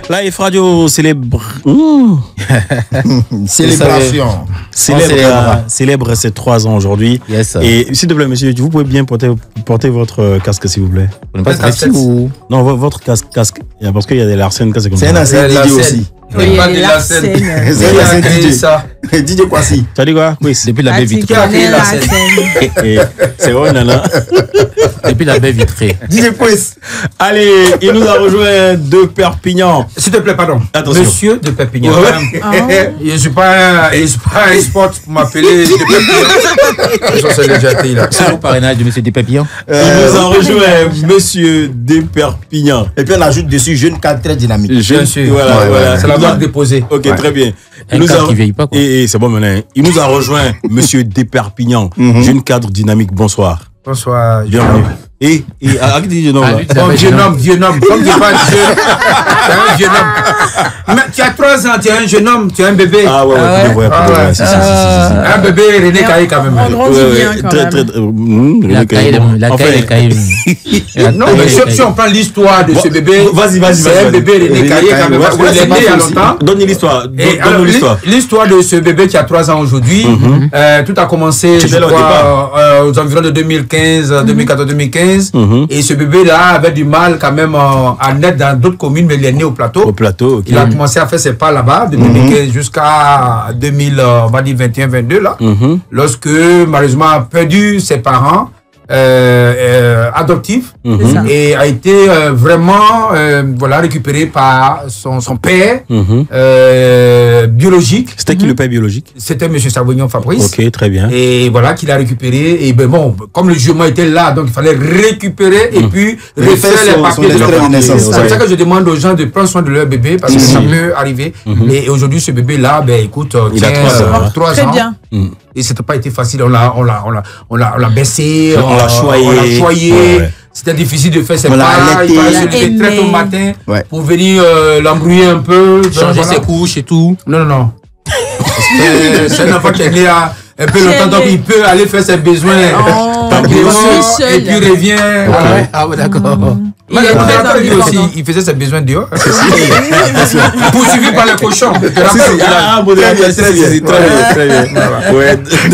Live Radio célèbre. Célébration. Célèbre ses 3 ans aujourd'hui. Yes. Et s'il te plaît, monsieur, vous pouvez bien porter votre casque, s'il vous plaît. Vous n'êtes pas stressé ou... Non, votre casque. Parce qu'il y a des Larsen, c'est comme ça. C'est un ancien DJ aussi. Oui, pas de la scène. C'est un ancien DJ. Ça. DJ Kwasi. Tu as dit quoi? Oui, Depuis la baie vitrée. la scène. c'est vrai, nana. Depuis la baie vitrée. DJ Kwasi. Allez, il nous a rejoint de Perpignan. S'il te plaît, pardon. Attention. Monsieur de Perpignan. Je ne suis pas un sport pour m'appeler de Perpignan. Je suis déjà été là. C'est le parrainage de monsieur Despépillans. Il nous a rejoint monsieur de Perpignan. Et puis on ajoute dessus jeune cadre très dynamique. Bien sûr. Voilà. C'est la marque déposée. Ok, très bien. Un cadre qui vieillit pas, quoi. Et c'est bon maintenant. Il nous a rejoint monsieur de Perpignan, jeune cadre dynamique. Bonsoir. Bonsoir. Bienvenue. Et à qui dit jeune homme là? Vieux homme. Comme tu pas jeune, tu es un jeune homme. Mais tu as 3 ans, tu es un jeune homme, tu es un bébé. Ah ouais. Si. Un bébé René Caillé quand même. On grandit bien quand même. La caille. Non, mais si on prend l'histoire de ce bébé, Vas-y. c'est un bébé René Caillé quand même. Il est né il y a longtemps. Donne l'histoire. Donne l'histoire. L'histoire de ce bébé qui a 3 ans aujourd'hui, tout a commencé, je crois, aux environs de 2015, 2014-2015. Et ce bébé-là avait du mal quand même à naître dans d'autres communes, mais il est né au plateau. Au plateau, ok. Il a commencé à faire ses pas là-bas, de 2015 jusqu'à 2021-22 là, lorsque malheureusement a perdu ses parents adoptifs et a été vraiment récupéré par son père biologique. C'était qui le père biologique? C'était M. Savignon Fabrice. Ok, très bien. Et voilà qu'il a récupéré. Et ben bon, comme le jugement était là, donc il fallait récupérer et puis refaire les papiers de leur naissance. C'est pour ça que je demande aux gens de prendre soin de leur bébé parce que ça peut arriver. Et aujourd'hui, ce bébé-là, ben écoute, il a 3 ans. Très bien. Et c'était pas été facile. On l'a baissé, on l'a choyé. Ouais. C'était difficile de faire ses pas. Il fallait se lever très tôt le matin pour venir l'embrouiller un peu, changer ses couches et tout. Non. C'est un enfant qui est né là un peu longtemps, donc il peut aller faire ses besoins et puis revient. Ah ouais, d'accord. Mais aussi, il faisait ses besoins dehors. Poursuivi par les cochons. Très bien.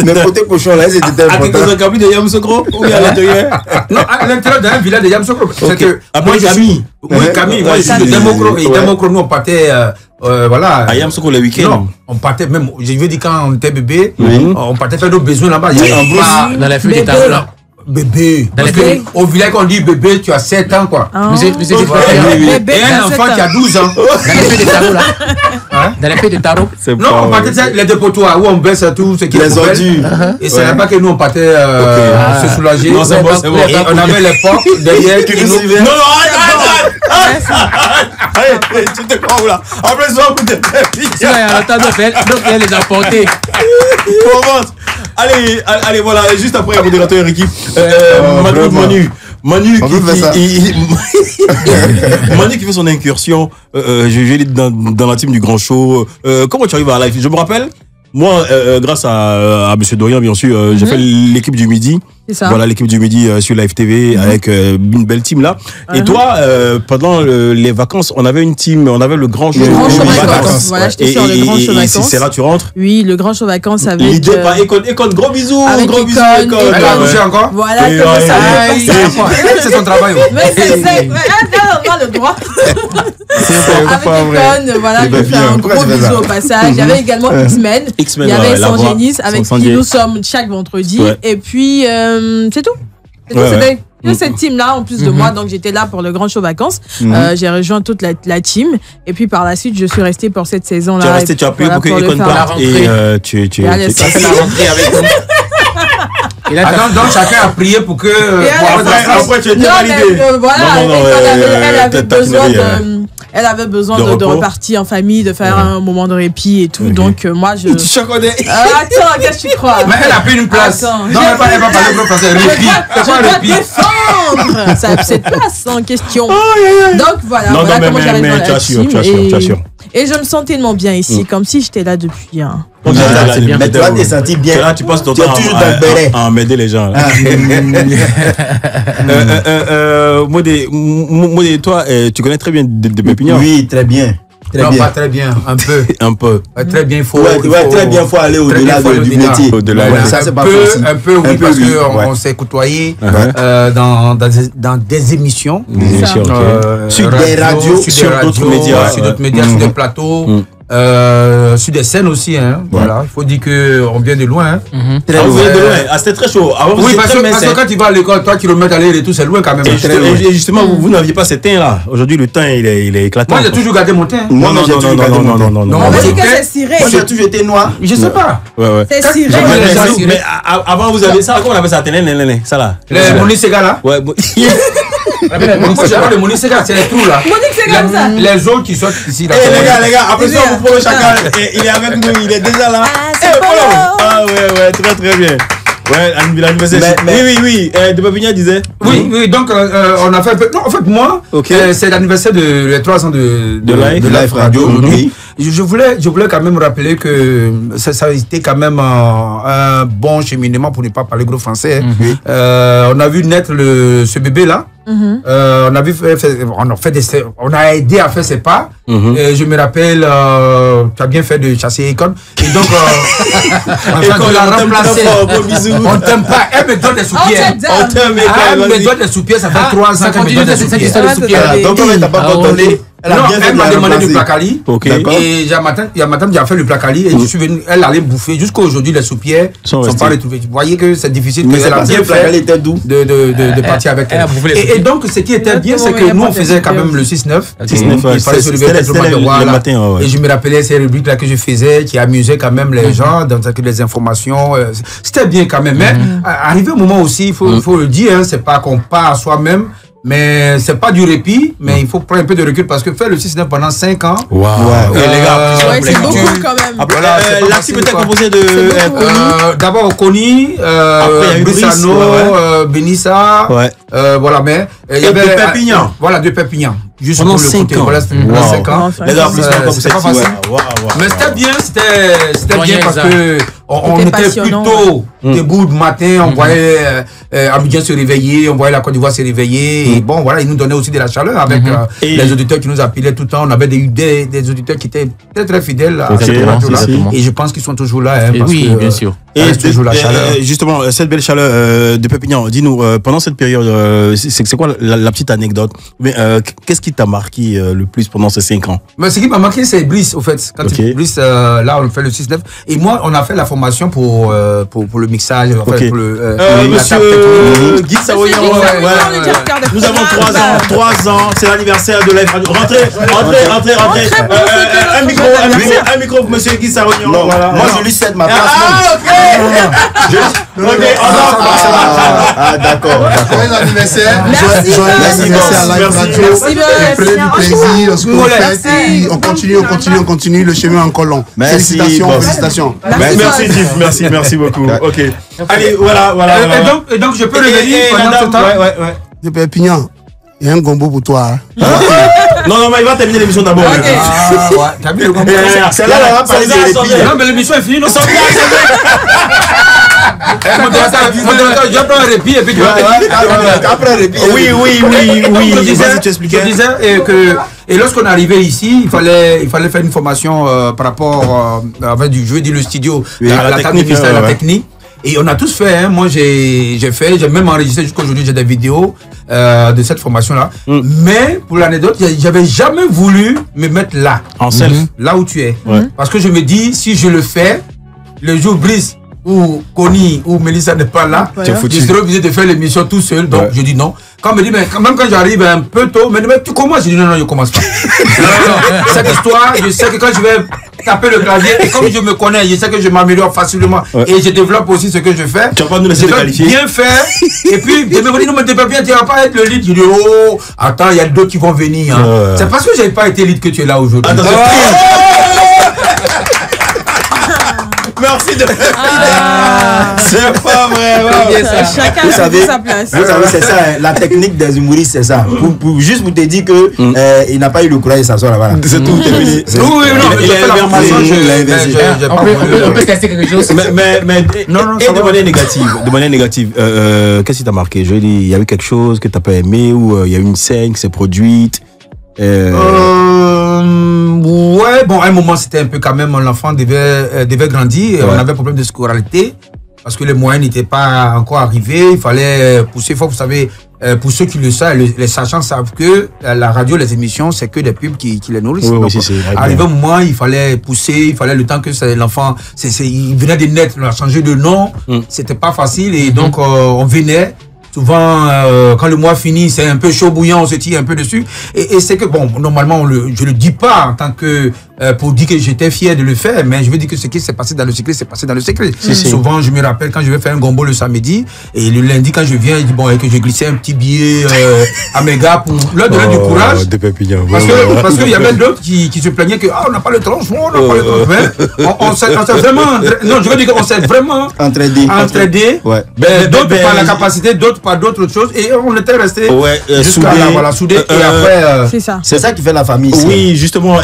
Mais côté cochon là, c'était très important. Dans un cabine de Yamoussoukro ou bien à l'intérieur? Non, à l'intérieur d'un village de Yamoussoukro. C'est que après Camille. Oui, Camille, moi je suis de Democro. Et Democro, nous on partait à Yamoussoukro le week-end. Non, on partait même, je veux dire quand on était bébé, on partait faire nos besoins là-bas. Dans la feuille des tables là. Bébé. Parce au village, quand on dit bébé, tu as 7 ans, quoi. Et un enfant qui a 12 ans. Dans la feuille des tarots, là. Dans la feuille des tarots. Non, on partait les dépotoirs où on baisse tout ce qui est ordures. Et c'est là-bas que nous, on partait se soulager. Non, c'est bon. Et on avait les portes derrière qui nous suivaient. Non, arrête. Tu te crois où là? En plus, on peut te faire. Donc elle les a portés. Allez, voilà, juste après, mon modérateur équipe. Manu qui fait son incursion, je vais dire dans la team du Grand Show. Comment tu arrives à live? Je me rappelle, moi, grâce à Monsieur Dorian, bien sûr, j'ai fait l'équipe du midi. C'est ça. Voilà, l'équipe du midi sur Live TV avec une belle team là. Et toi, pendant les vacances, on avait une team, on avait le Grand Show. Le Grand Show Vacances. Voilà, j'étais sur le Grand Show Vacances. C'est là tu rentres? Oui, le Grand Show Vacances avec... L'idée par Econ, gros bisous. Avec gros bisous, Econ. Elle a bougé encore? Voilà, comment ça va? C'est son travail. Mais c'est le droit. Avec Econ, voilà, je fais un gros bisou au passage. Il y avait également X-Men. Il y avait Sangénis avec qui nous sommes chaque vendredi. Et puis, c'est tout. C'était cette team-là, en plus de moi, donc j'étais là pour le Grand Show Vacances. J'ai rejoint toute la team. Et puis par la suite, je suis restée pour cette saison-là. Tu es resté, tu as appuyé pour que Econ parte et tu es la rentrée avec nous. Et là, donc chacun a prié pour que. Après, tu étais validé. Elle avait besoin de repartir en famille, de faire un moment de répit et tout. Donc moi je. Tu connais. Attends, qu'est-ce que tu crois? Mais elle a pris une place. Attends, non, elle va pas parler pour français. Répit. Je dois défendre cette place en question. Donc voilà. Non, voilà comment mais tu assures. Et je me sens tellement bien ici, comme si j'étais là depuis un. Mais toi, tu t'es senti bien. Là, tu passes ton temps à m'aider les gens. Modé, toi, tu connais très bien de Perpignan. Oui, très bien. Non, pas très bien, un peu. Un peu. Très bien, il faut. Très bien, il faut aller au-delà du métier. Au-delà. Ça, c'est pas possible. Un peu, oui, parce qu'on s'est côtoyé dans des émissions. Sur des radios, sur d'autres médias, sur des plateaux. Sur des scènes aussi, hein. Voilà, il faut dire qu'on vient de loin. Vous venez de loin. Ah, c'était très chaud. Oui, parce que quand tu vas à l'école, toi, kilomètres aller et tout, c'est loin quand même. Et justement, vous n'aviez pas ce teint-là. Aujourd'hui, le teint, il est éclatant. Moi, j'ai toujours gardé mon teint. Non. On va dire que c'est ciré. Moi, j'ai toujours été noir. Je sais pas. C'est ciré. Mais avant, vous avez ça. Comment on appelle ça? Ça là. Les Monique Sega là. Ouais. Moi, j'ai pas le Monique Sega, c'est les trous là. Monique Sega, comme ça. Les autres qui sortent ici là. Les gars, après ça, vous prenez chacun. Il est avec nous, il est déjà là. Ah ouais, très bien. Ouais, l'anniversaire. Oui. De Papignan disait. Oui, donc on a fait un peu. Non, en fait, moi, c'est l'anniversaire de les 3 ans de Live Radio aujourd'hui. Je voulais quand même rappeler que ça a été quand même un bon cheminement, pour ne pas parler gros français. On a vu naître ce bébé là. On a aidé à faire ses pas. Et je me rappelle, tu as bien fait de chasser Econ. Et donc, on l'a remplacé. On t'aime pas. Elle me donne des sous-pieds. Elle me donne des sous-pieds. Ça fait 3 ans qu'elle me donne des sous-pieds. Donc, elle t'a pas donné. Elle m'a demandé du placali. Et il y a matin, j'ai fait le placali et je suis venu, elle allait bouffer. Jusqu'à aujourd'hui, les sous-pieds sont pas retrouvés. Vous voyez que c'est difficile. Mais elle a bien fait de partir avec elle. Et donc, ce qui était bien, c'est que nous, on faisait quand même le 6-9. Il fallait se lever le matin. Et je me rappelais ces rubriques-là que je faisais qui amusaient quand même les gens, dans les informations. C'était bien quand même. Mais arrivé au moment aussi, il faut le dire, c'est pas qu'on part à soi-même. Mais c'est pas du répit, mais il faut prendre un peu de recul parce que faire le 6-9 pendant 5 ans. Waouh! Les gars, c'est beaucoup quand même. Voilà, l'actif était composé de d'abord Kony, Brissano, Benissa. Voilà, mais il y avait. De Perpignan. Voilà, de Perpignan. Juste pendant 5 ans. Voilà, c'était pendant 5 ans. Les gars, c'est pas facile. Mais c'était bien parce que on était plutôt debout le matin, on voyait Abidjan se réveiller, on voyait la Côte d'Ivoire se réveiller. Et bon, voilà, ils nous donnaient aussi de la chaleur avec les auditeurs qui nous appelaient tout le temps. On avait des auditeurs qui étaient très très fidèles à cette radio-là. Et je pense qu'ils sont toujours là. Oui, bien sûr. Et toujours la chaleur. Justement, cette belle chaleur de Perpignan, dis-nous, pendant cette période, c'est quoi la petite anecdote? Qu'est-ce qui t'a marqué le plus pendant ces 5 ans? Ce qui m'a marqué, c'est Brice, au fait. Quand Brice, là, on fait le 6-9. Et moi, on a fait la formation pour le mixage, monsieur Guy Savoyan. Nous avons 3 ans, c'est l'anniversaire de Live Radio. Rentrez. Un micro, monsieur Guy Savoyan. Moi, je lui cède ma place. D'accord. Joyeux anniversaire. Merci. Joyeux anniversaire à Live Radio. Prenez du plaisir, ce que vous faites. Et on continue. Le chemin est encore long. Félicitations. Merci beaucoup. Ok. Allez, voilà. Et donc, je peux revenir pendant ce temps. De Perpignan, il y a un gombo pour toi. Non, mais il va terminer l'émission d'abord. T'as vu le gombo? C'est là, on va parler de non, mais l'émission est finie, non? Je prends un répit et puis tu vas. Après un répit. Oui. Je disais que. Et lorsqu'on est arrivé ici, il fallait faire une formation par rapport avec du jeu, le studio, la technique, la technique. Et on a tous fait, hein. Moi j'ai même enregistré jusqu'à aujourd'hui, j'ai des vidéos de cette formation-là. Mais pour l'anecdote, j'avais jamais voulu me mettre là. En self. Là où tu es. Parce que je me dis, si je le fais, le jour Brice ou Kony ou Mélissa n'est pas là, je serai obligé de faire l'émission tout seul. Donc je dis non. Quand on me dit, mais même quand j'arrive un peu tôt, mais tu commences, je dis non, je commence pas. Cette histoire, je sais que quand je vais taper le clavier, et comme je me connais, je sais que je m'améliore facilement et je développe aussi ce que je fais. Tu vas pas nous laisser je vais bien faire. Et puis, je me dis, non, mais tu peux bien, tu vas pas être le lead. Je dis, oh, attends, il y a d'autres qui vont venir. Hein. C'est parce que j'ai pas été lead que tu es là aujourd'hui. Merci de c'est pas vrai. Chacun a sa place. Vous savez, c'est ça, la technique des humoristes, c'est ça. Juste pour te dire que il n'a pas eu le courage de s'asseoir là-bas. C'est tout. Oui, on peut tester quelque chose. Mais de manière négative, qu'est-ce qui t'a marqué? Je dis, il y a eu quelque chose que t'as pas aimé ou il y a eu une scène qui s'est produite? Ouais, bon, à un moment, c'était un peu quand même, l'enfant devait grandir. Ouais. On avait problème de scolarité parce que les moyens n'étaient pas encore arrivés. Il fallait pousser. Vous savez, pour ceux qui le savent, les sachants savent que la radio, les émissions, c'est que des pubs qui les nourrissent. Oui, donc, arrivé au moment, il fallait pousser, il fallait le temps que l'enfant, il venait de naître, on a changé de nom. C'était pas facile et donc on venait. Souvent, quand le mois finit, c'est un peu chaud bouillant, on se tire un peu dessus. Et c'est que, bon, normalement, je le dis pas en tant que, pour dire que j'étais fier de le faire, mais je veux dire que ce qui s'est passé dans le secret, c'est passé dans le secret. Souvent, je me rappelle quand je vais faire un gombo le samedi, et le lundi, quand je viens, je dis, bon, et que je glissais un petit billet à mes gars pour leur donner du courage. Parce qu'il y avait d'autres qui se plaignaient que, on n'a pas le transport, on n'a pas le transport. On s'est vraiment, non, je veux dire qu'on s'est vraiment entraidé. Ouais. D'autres par la capacité, d'autres par d'autres choses, et on était restés jusqu'à là, voilà, soudés. Et après, c'est ça qui fait la famille. Oui, justement,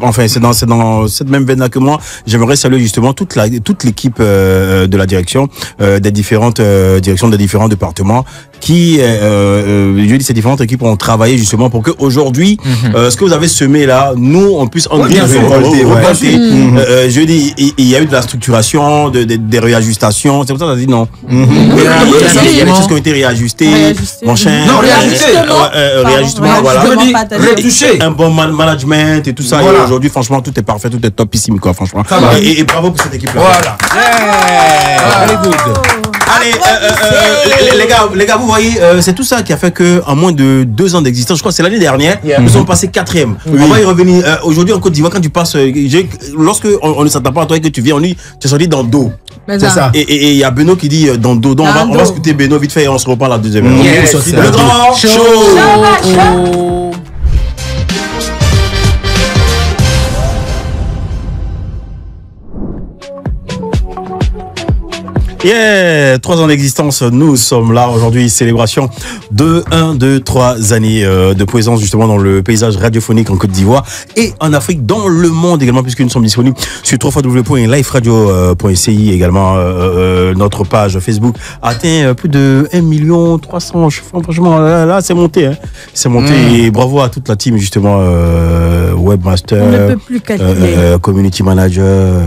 enfin, c'est dans cette même veine-là que moi. J'aimerais saluer justement toute l'équipe de la direction, des différentes directions, des différents départements qui, je dis, ces différentes équipes ont travaillé justement pour que aujourd'hui, ce que vous avez semé là, nous, on puisse en récolter. Je dis, il y a eu de la structuration, des réajustations. C'est pour ça que ça dit non. Il y a des choses qui ont été réajustées. Mon chien. Non, réajustement, voilà. Retouché. Un bon management et tout ça. Et aujourd'hui, franchement, tout est parfait, tout est topissime, quoi, franchement. Et bravo pour cette équipe-là. Voilà. Very good. Allez, les gars, vous voyez, c'est tout ça qui a fait que, en moins de 2 ans d'existence, je crois que c'est l'année dernière, nous sommes passés 4e. On va y revenir. Aujourd'hui, en Côte d'Ivoire, quand tu passes, lorsque on ne s'attend pas à toi et que tu viens, tu es sorti dans Do. C'est ça. Et il y a Beno qui dit dans Do. Donc on va écouter Beno vite fait et on se reparle la deuxième heure. Le grand show. Yeah, 3 ans d'existence, nous sommes là aujourd'hui, célébration de 1, 2, 3 années de présence justement dans le paysage radiophonique en Côte d'Ivoire et en Afrique, dans le monde également, puisque nous sommes disponibles sur www.liferadio.ci également. Notre page Facebook atteint plus de 1 300 000. Franchement, là c'est monté, hein. C'est monté et bravo à toute la team justement, webmaster, on ne peut plus community manager,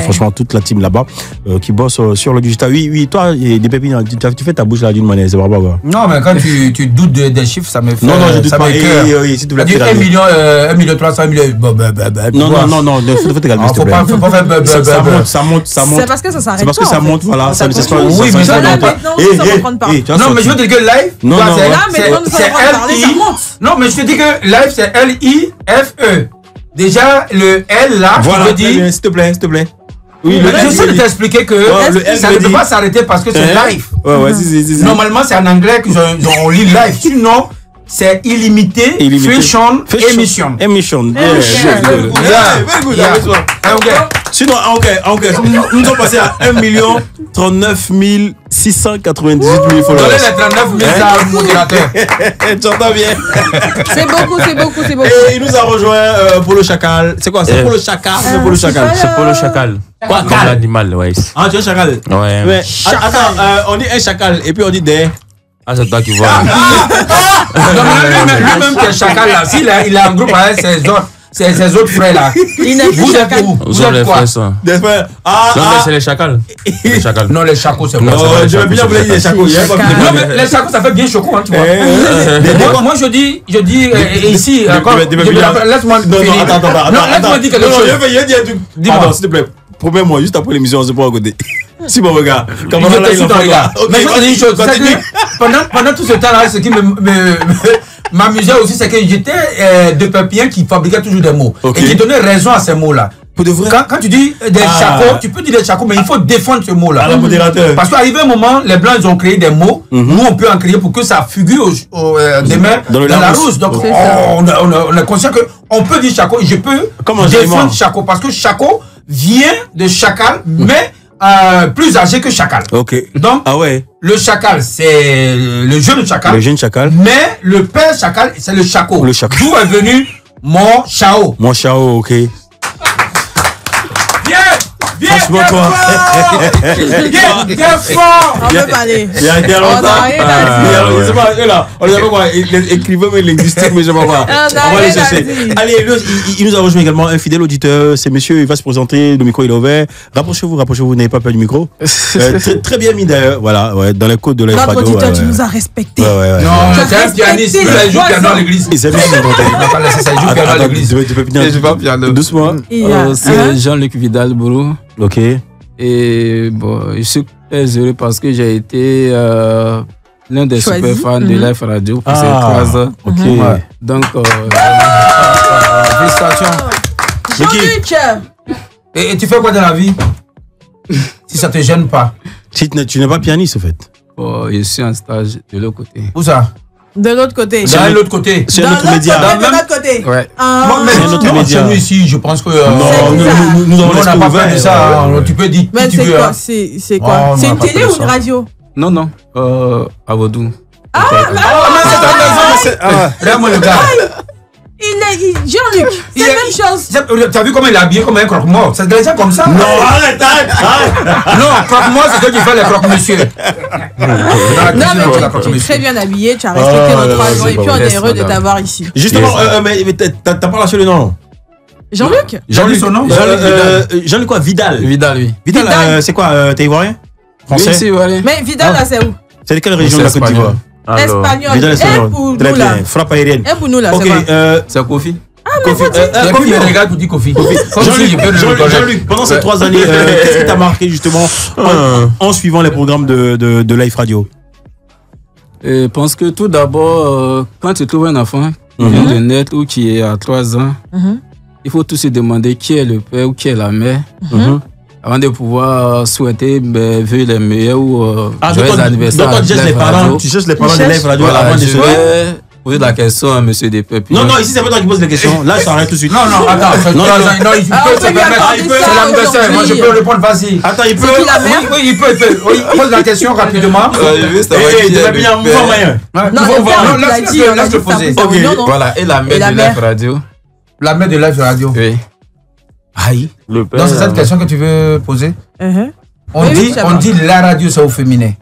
franchement toute la team là-bas qui bosse sur le digital. Oui, toi, des pépines, tu fais ta bouche là d'une manière, c'est pas quoi. Non, mais quand tu doutes des chiffres, ça me fait. Non, je doute pas. Si tu 1 300 000. Non, faut te calmer. Faut pas faire. Ça monte. C'est parce que ça s'arrête. C'est parce que ça monte, voilà. Oui, mais ça monte. Non, mais je veux te dire que live. C'est L-I. Non, mais je te dis que live, c'est L-I-F-E. Déjà, le L là, je veux dire. S'il te plaît. Oui, je sais de t'expliquer que ça ne peut pas s'arrêter parce que c'est live. Si. Normalement, c'est en anglais qu'on lit live. Sinon, c'est illimité, fiction, émission. Sinon, nous sommes passés à 1 39 698 000 followers. Donnez les 39 000 à modérateur. Tu entends bien? C'est beaucoup. Et il nous a rejoint Polo Chacal. C'est quoi? C'est Polo Chacal? C'est Polo Chacal. C'est Polo Chacal. Quoi? Comme l'animal, ouais. Ah, tu es un chacal? Ouais. Mais, attends, on dit un chacal et puis on dit des. Ah, c'est toi qui vois. Lui-même qui est chacal là, s'il il a un groupe avec ses autres frères là. Vous êtes où? Vous êtes quoi? Des frères. Non, mais c'est les chacals. Les chacals. Non, les chacos, c'est quoi? Je veux bien vous dire les chacos. Non, mais les chacos, ça fait bien choquant, hein, tu vois. Moi, je dis, ici, laisse-moi finir. Attends. Non, laisse-moi dire quelque chose. Je vais dire un truc. Dis-moi, s'il te plaît. Promets-moi, juste après l'émission, on se prend à côté. Si mon regard. Mais je te dis une chose. Pendant tout ce temps-là, ce qui m'amusait aussi, c'est que j'étais de papier qui fabriquait toujours des mots. Et qui donnait raison à ces mots-là. Pour de vrai. Quand tu dis des chacos, tu peux dire des chacos, mais il faut défendre ce mot-là. Parce qu'arrivé un moment, les Blancs, ils ont créé des mots. Nous, on peut en créer pour que ça figure demain dans la rousse. Donc, on est conscient qu'on peut dire chaco. Je peux défendre chaco. Parce que chaco vient de chacal, mais plus âgé que chacal. Ok. Donc, le chacal, c'est le jeune chacal. Le jeune chacal. Mais le père chacal, c'est le chaco. Le chaco. D'où est venu mon chao. Mon chao, ok. Franchement, toi. Bien fort. On peut parler. Il y a longtemps. On les avait quoi? Écrivain, mais linguistique, mais je sais pas quoi. On va aller chercher. Allez, il nous a rejoint également un fidèle auditeur. C'est monsieur, il va se présenter. Le micro, il est ouvert. Rapprochez-vous, n'avez pas peur du micro. Très bien mis d'ailleurs. Voilà, ouais, dans les codes de la radio. Notre auditeur, tu nous as respecté. Non, c'est un pianiste. Il joue piano à l'église. C'est bien, il n'a pas laissé ça. Il joue piano à l'église. Tu peux venir. Je joue pas piano. Doucement. C'est Jean-Luc Vidal-Bourou. Ok. Et bon, je suis très heureux parce que j'ai été l'un des super fans de Life Radio pour ces 3 ans. Ok. Ouais. Donc, félicitations. Jean-Luc. Et tu fais quoi dans la vie? Si ça te gêne pas. Tu n'es pas pianiste, en fait. bon, je suis en stage de l'autre côté. Où ça? De l'autre côté. De l'autre côté. C'est un autre média. De l'autre côté. Ouais. C'est un autre média. Nous ici, je pense que nous on n'a pas fait de ça. Tu peux dire mais qui tu veux. C'est quoi? C'est une télé ou une radio? Non, non. À Vaudou. Ah, regarde-moi le gars. Jean-Luc, c'est la même chose. Tu as vu comment il est habillé comme un croque-mort? C'est déjà comme ça? Non, arrête. Non, croque-mort, c'est toi qui fais les croque-monsieur. Non, mais tu es très bien habillé, tu as respecté nos 3 ans et puis on est heureux de t'avoir ici. Justement, mais t'as pas lâché le nom? Jean-Luc? Jean-Luc, son nom? Jean-Luc quoi? Vidal, oui. Vidal, c'est quoi? T'es ivoirien? Français? Oui, ivoirien. Mais Vidal, là, c'est où? C'est de quelle région de la Côte d'Ivoire? Espagnol. Vidal espagnol. Très bien. Frappe aérienne. Et pour nous, là, Ok, c'est quoi? C'est Kofi. Kofi. Kofi, il regarde pour dire Kofi. Jean-Luc, pendant ces 3 années, qu'est-ce qui t'a marqué justement en suivant les programmes de Life Radio? Je pense que tout d'abord, quand tu trouves un enfant qui vient de naître ou qui est à 3 ans, il faut tout se demander qui est le père ou qui est la mère. Avant de pouvoir souhaiter vœux les meilleurs ou joyeux anniversaire. Donc, tu cherches les parents de Life Radio avant de je vais poser la question à monsieur Despeupes. Non, ici, c'est pas toi qui poses les questions. Là, ça arrête tout de suite. Non, attends. Non, il peut se permettre. C'est l'anniversaire. Moi, je peux répondre, vas-y. Attends, il peut. Oui, il peut. Pose la question rapidement. Laisse le poser. Voilà, et la mère de Life Radio. La mère de Life Radio. Oui. Aïe. Donc, c'est cette question que tu veux poser? On dit la radio, c'est au féminin.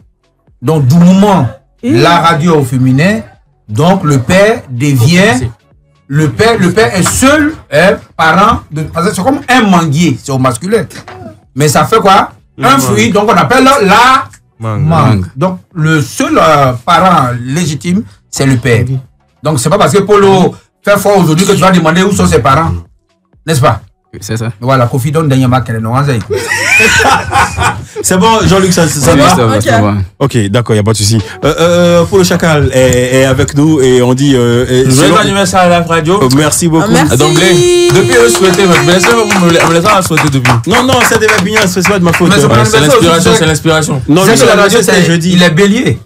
Donc, du moment la radio au féminin, donc le père devient. Le père est seul parent. Parce que c'est comme un manguier, c'est au masculin. Mais ça fait quoi? Un fruit, donc on appelle la mangue. Donc, le seul parent légitime, c'est le père. Donc, c'est pas parce que Polo fait fort aujourd'hui que tu vas demander où sont ses parents. N'est-ce pas? C'est ça. Voilà, Kofi donne dernier marque. C'est bon, Jean-Luc, ça va. Ok, d'accord, il n'y a pas de souci. Pour le Chacal est avec nous et on dit. Joyeux anniversaire à la radio. Merci beaucoup. Merci. Donc, depuis le souhaiter, me laissez la souhaiter depuis. Non, c'est des bien, c'est pas de ma faute. C'est l'inspiration. Non, c'est la radio, c'est jeudi. Il est bélier.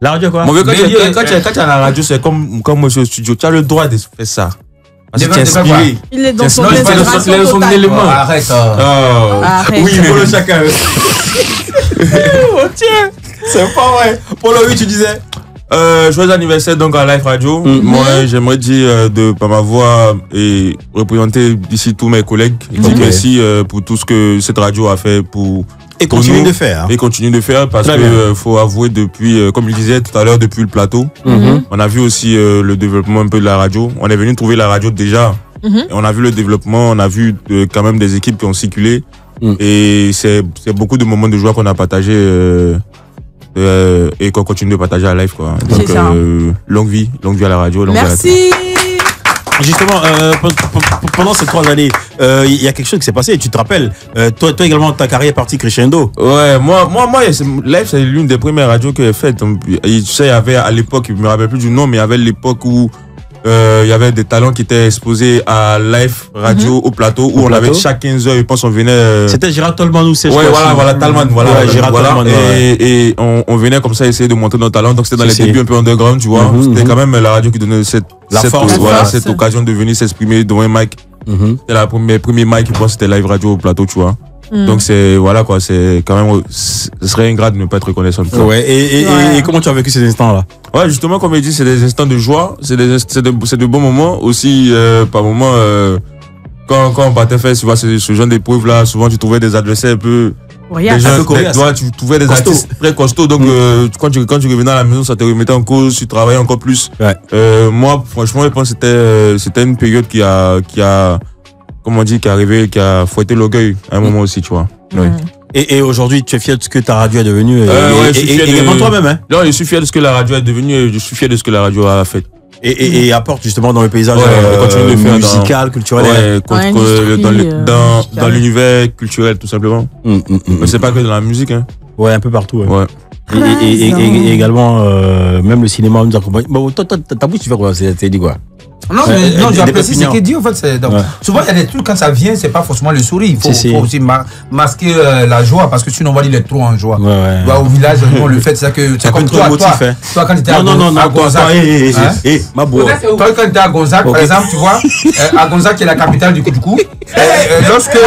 La radio quoi? Quand tu es à la radio, c'est comme moi je suis au studio. Tu as le droit de faire ça. Parce que tu es inspiré. Il est dans son élément. Arrête. Oui, pour le Chacal. C'est pas vrai. Pour le oui, tu disais. Joyeux anniversaire donc à Life Radio. Moi, j'aimerais dire par ma voix et représenter d'ici tous mes collègues. Dire merci pour tout ce que cette radio a fait pour. Et continue de faire. Et continue de faire parce que faut avouer depuis, comme il disait tout à l'heure, depuis le plateau, on a vu aussi le développement un peu de la radio. On est venu trouver la radio déjà. Et on a vu le développement, on a vu quand même des équipes qui ont circulé. Et c'est beaucoup de moments de joie qu'on a partagé et qu'on continue de partager à live quoi. Donc longue vie à la radio. Merci. Justement, pendant ces 3 années, il y a quelque chose qui s'est passé. Tu te rappelles, toi également, ta carrière est partie crescendo. Ouais, moi, Live, c'est l'une des premières radios que j'ai faites. Tu sais, il y avait à l'époque, je me rappelle plus du nom, mais il y avait l'époque où il y avait des talents qui étaient exposés à Live Radio au plateau, où on avait chaque 15 heures, je pense, on venait. C'était Gérard Tolman ou c'est voilà, Talman, Gérard Tolman. Et on venait comme ça essayer de montrer nos talents. Donc c'était dans les débuts un peu underground, tu vois. C'était quand même la radio qui donnait cette occasion de venir s'exprimer devant un mic. C'était la premier mic, je pense, c'était Live Radio au plateau, tu vois. Donc c'est voilà quoi, c'est quand même, ce serait ingrat de ne pas être reconnaissant. Ouais. Et comment tu as vécu ces instants là? Ouais, justement, comme il dit, c'est des instants de joie, c'est de bons moments aussi. Par moments, quand on partait faire ce genre d'épreuve-là, souvent tu trouvais des adversaires un peu... Regarde, tu trouvais des artistes très costauds, donc quand tu revenais à la maison, ça te remettait en cause, tu travaillais encore plus. Moi, franchement, je pense que c'était une période qui a comment on dit, qui a fouetté l'orgueil à un moment aussi, tu vois. Et aujourd'hui, tu es fier de ce que ta radio est devenue et toi-même, hein? Non, je suis fier de ce que la radio est devenue et je suis fier de ce que la radio a fait. Et apporte justement dans le paysage musical, culturel, dans l'univers culturel, tout simplement. Mais c'est pas que dans la musique, hein. Ouais, un peu partout. Ouais. Et également, même le cinéma nous accompagne. Bon, toi, ta bouche, tu fais quoi? C'est dit quoi? Non, j'apprécie ce qu'il dit en fait. Souvent, il y a des trucs, quand ça vient, c'est pas forcément le sourire. Il faut aussi masquer la joie, parce que sinon, on va dire il est trop en joie. Au village, on le fait, c'est ça que. C'est comme toi, quand tu étais à Gonzac. Toi, quand tu étais à Gonzac, par exemple, tu vois, à Gonzac, qui est la capitale du coup, lorsque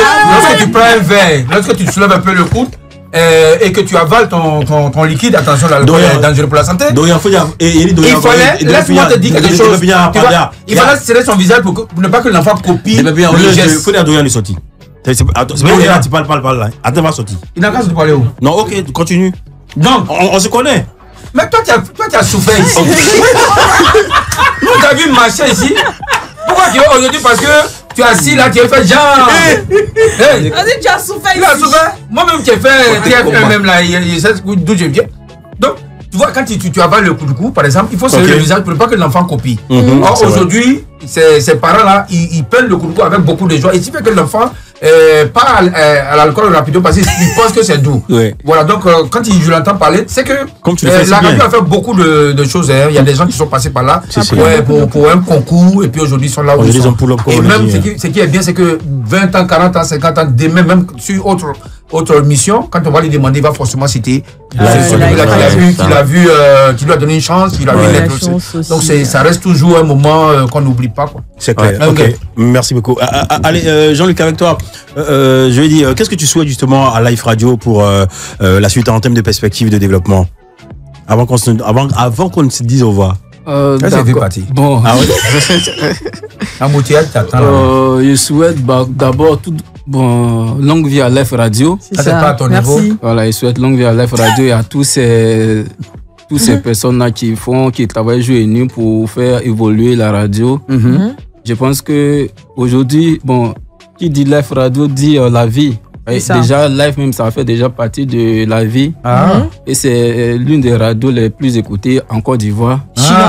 tu prends un verre, lorsque tu soulèves un peu le coude, et que tu avales ton liquide, attention, l'alcool est dangereux pour la santé. Il fallait, laisse-moi te dire quelque chose. Il fallait serrer son visage pour ne pas que l'enfant copie le geste. Il faut dire Dorian est sorti. C'est pas là, tu parles là. Attends, va sortir. Il n'a qu'à se parler où? Non, ok, continue. Donc, on se connaît. Mais toi, tu as souffert ici. Nous, tu as vu marcher ici. Pourquoi tu es aujourd'hui? Parce que tu es assis là, tu as fait genre. Vas-y, tu as souffert ici. Tu as souffert. Moi-même, tu as fait TF1 même là, il sait d'où je viens. Donc, tu vois, quand tu avales le coup de cou, par exemple, il faut serrer le visage pour ne pas que l'enfant copie. Or, aujourd'hui, ces parents-là, ils prennent le coup de cou avec beaucoup de joie. Et ce qui fait que l'enfant part à l'alcool rapido parce qu'il pense que c'est doux. Voilà, donc quand je l'entends parler, c'est que la radio a fait beaucoup de choses. Il y a des gens qui sont passés par là pour un concours et puis aujourd'hui ils sont là où ils sont. Et même ce qui est bien, c'est que 20 ans, 40 ans, 50 ans, demain, même sur autre mission, quand on va lui demander, il va forcément citer celui-là qu'il a vu, qui lui a donné une chance, qu'il a vu une lettre aussi. Donc ça reste toujours un moment qu'on n'oublie pas, quoi. C'est clair. Ok. Merci beaucoup. Allez, Jean-Luc, avec toi, je vais dire, qu'est-ce que tu souhaites justement à Life Radio pour la suite en termes de perspectives de développement, avant qu'on se dise au revoir? C'est parti. Bon. Je souhaite d'abord longue vie à Life Radio. Ça, c'est pas à ton niveau. Voilà, je souhaite longue vie à Life Radio et à tous ces personnes-là qui travaillent jour et nuit pour faire évoluer la radio. Je pense que aujourd'hui, qui dit Life Radio dit la vie. Déjà, Life même, ça fait déjà partie de la vie. Et c'est l'une des radios les plus écoutées en Côte d'Ivoire.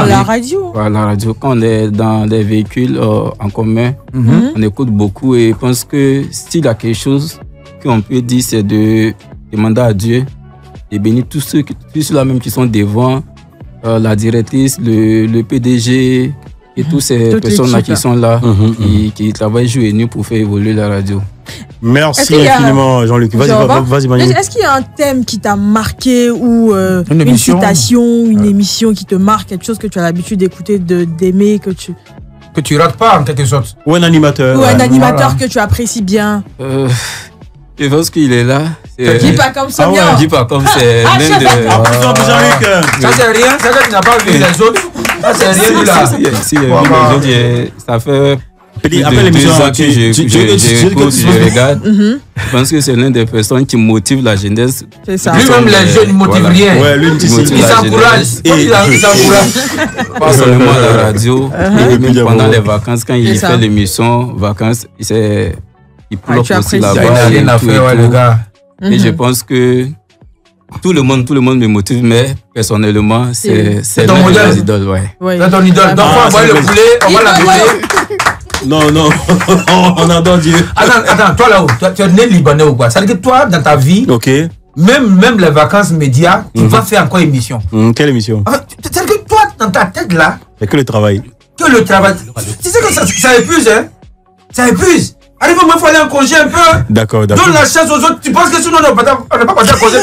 La radio. Voilà, la radio. Quand on est dans des véhicules en commun, on écoute beaucoup et je pense que s'il y a quelque chose qu'on peut dire, c'est de demander à Dieu de bénir tous ceux-là même qui sont devant, la directrice, le PDG et toutes ces personnes-là qui sont là, qui travaillent jour et nuit pour faire évoluer la radio. Merci infiniment, Jean-Luc. Vas-y, Manu. Est-ce qu'il y a un thème qui t'a marqué ou une citation, une émission qui te marque, quelque chose que tu as l'habitude d'écouter, d'aimer, que tu rates pas en quelque sorte? Ou un animateur. Ou un animateur que tu apprécies bien. Je pense qu'il est là. Dis pas comme ça, bien. Dis pas comme c'est l'un de... Ça c'est rien, c'est que tu n'as pas vu les autres. Ça c'est rien de là. Si, les autres, ça fait... Après l'émission, j'écoute, je regarde. Je pense que c'est l'une des personnes qui motive la jeunesse. C'est ça. Lui-même, les jeunes ne motivent rien. Il s'encourage. Il s'encourage. Pas seulement à la radio, mais même pendant les vacances, quand il fait l'émission vacances, il plante aussi là-bas. Il n'a rien à faire, le gars. Et je pense que tout le monde me motive, mais personnellement, c'est l'un de mes idoles. C'est ton idole. Donc, on va le poulet, on va la brûler. Non, on adore Dieu. Attends, toi là-haut, tu es né libanais ou quoi? Ça veut dire que toi, dans ta vie, même les vacances médias, tu vas faire encore émission. Quelle émission? C'est-à-dire que toi, dans ta tête là, c'est que le travail. Tu sais que ça épuise, hein? Ça épuise. Arrive, il faut aller en congé un peu. D'accord. Donne la chance aux autres. Tu penses que sinon, on n'est pas parti en congé?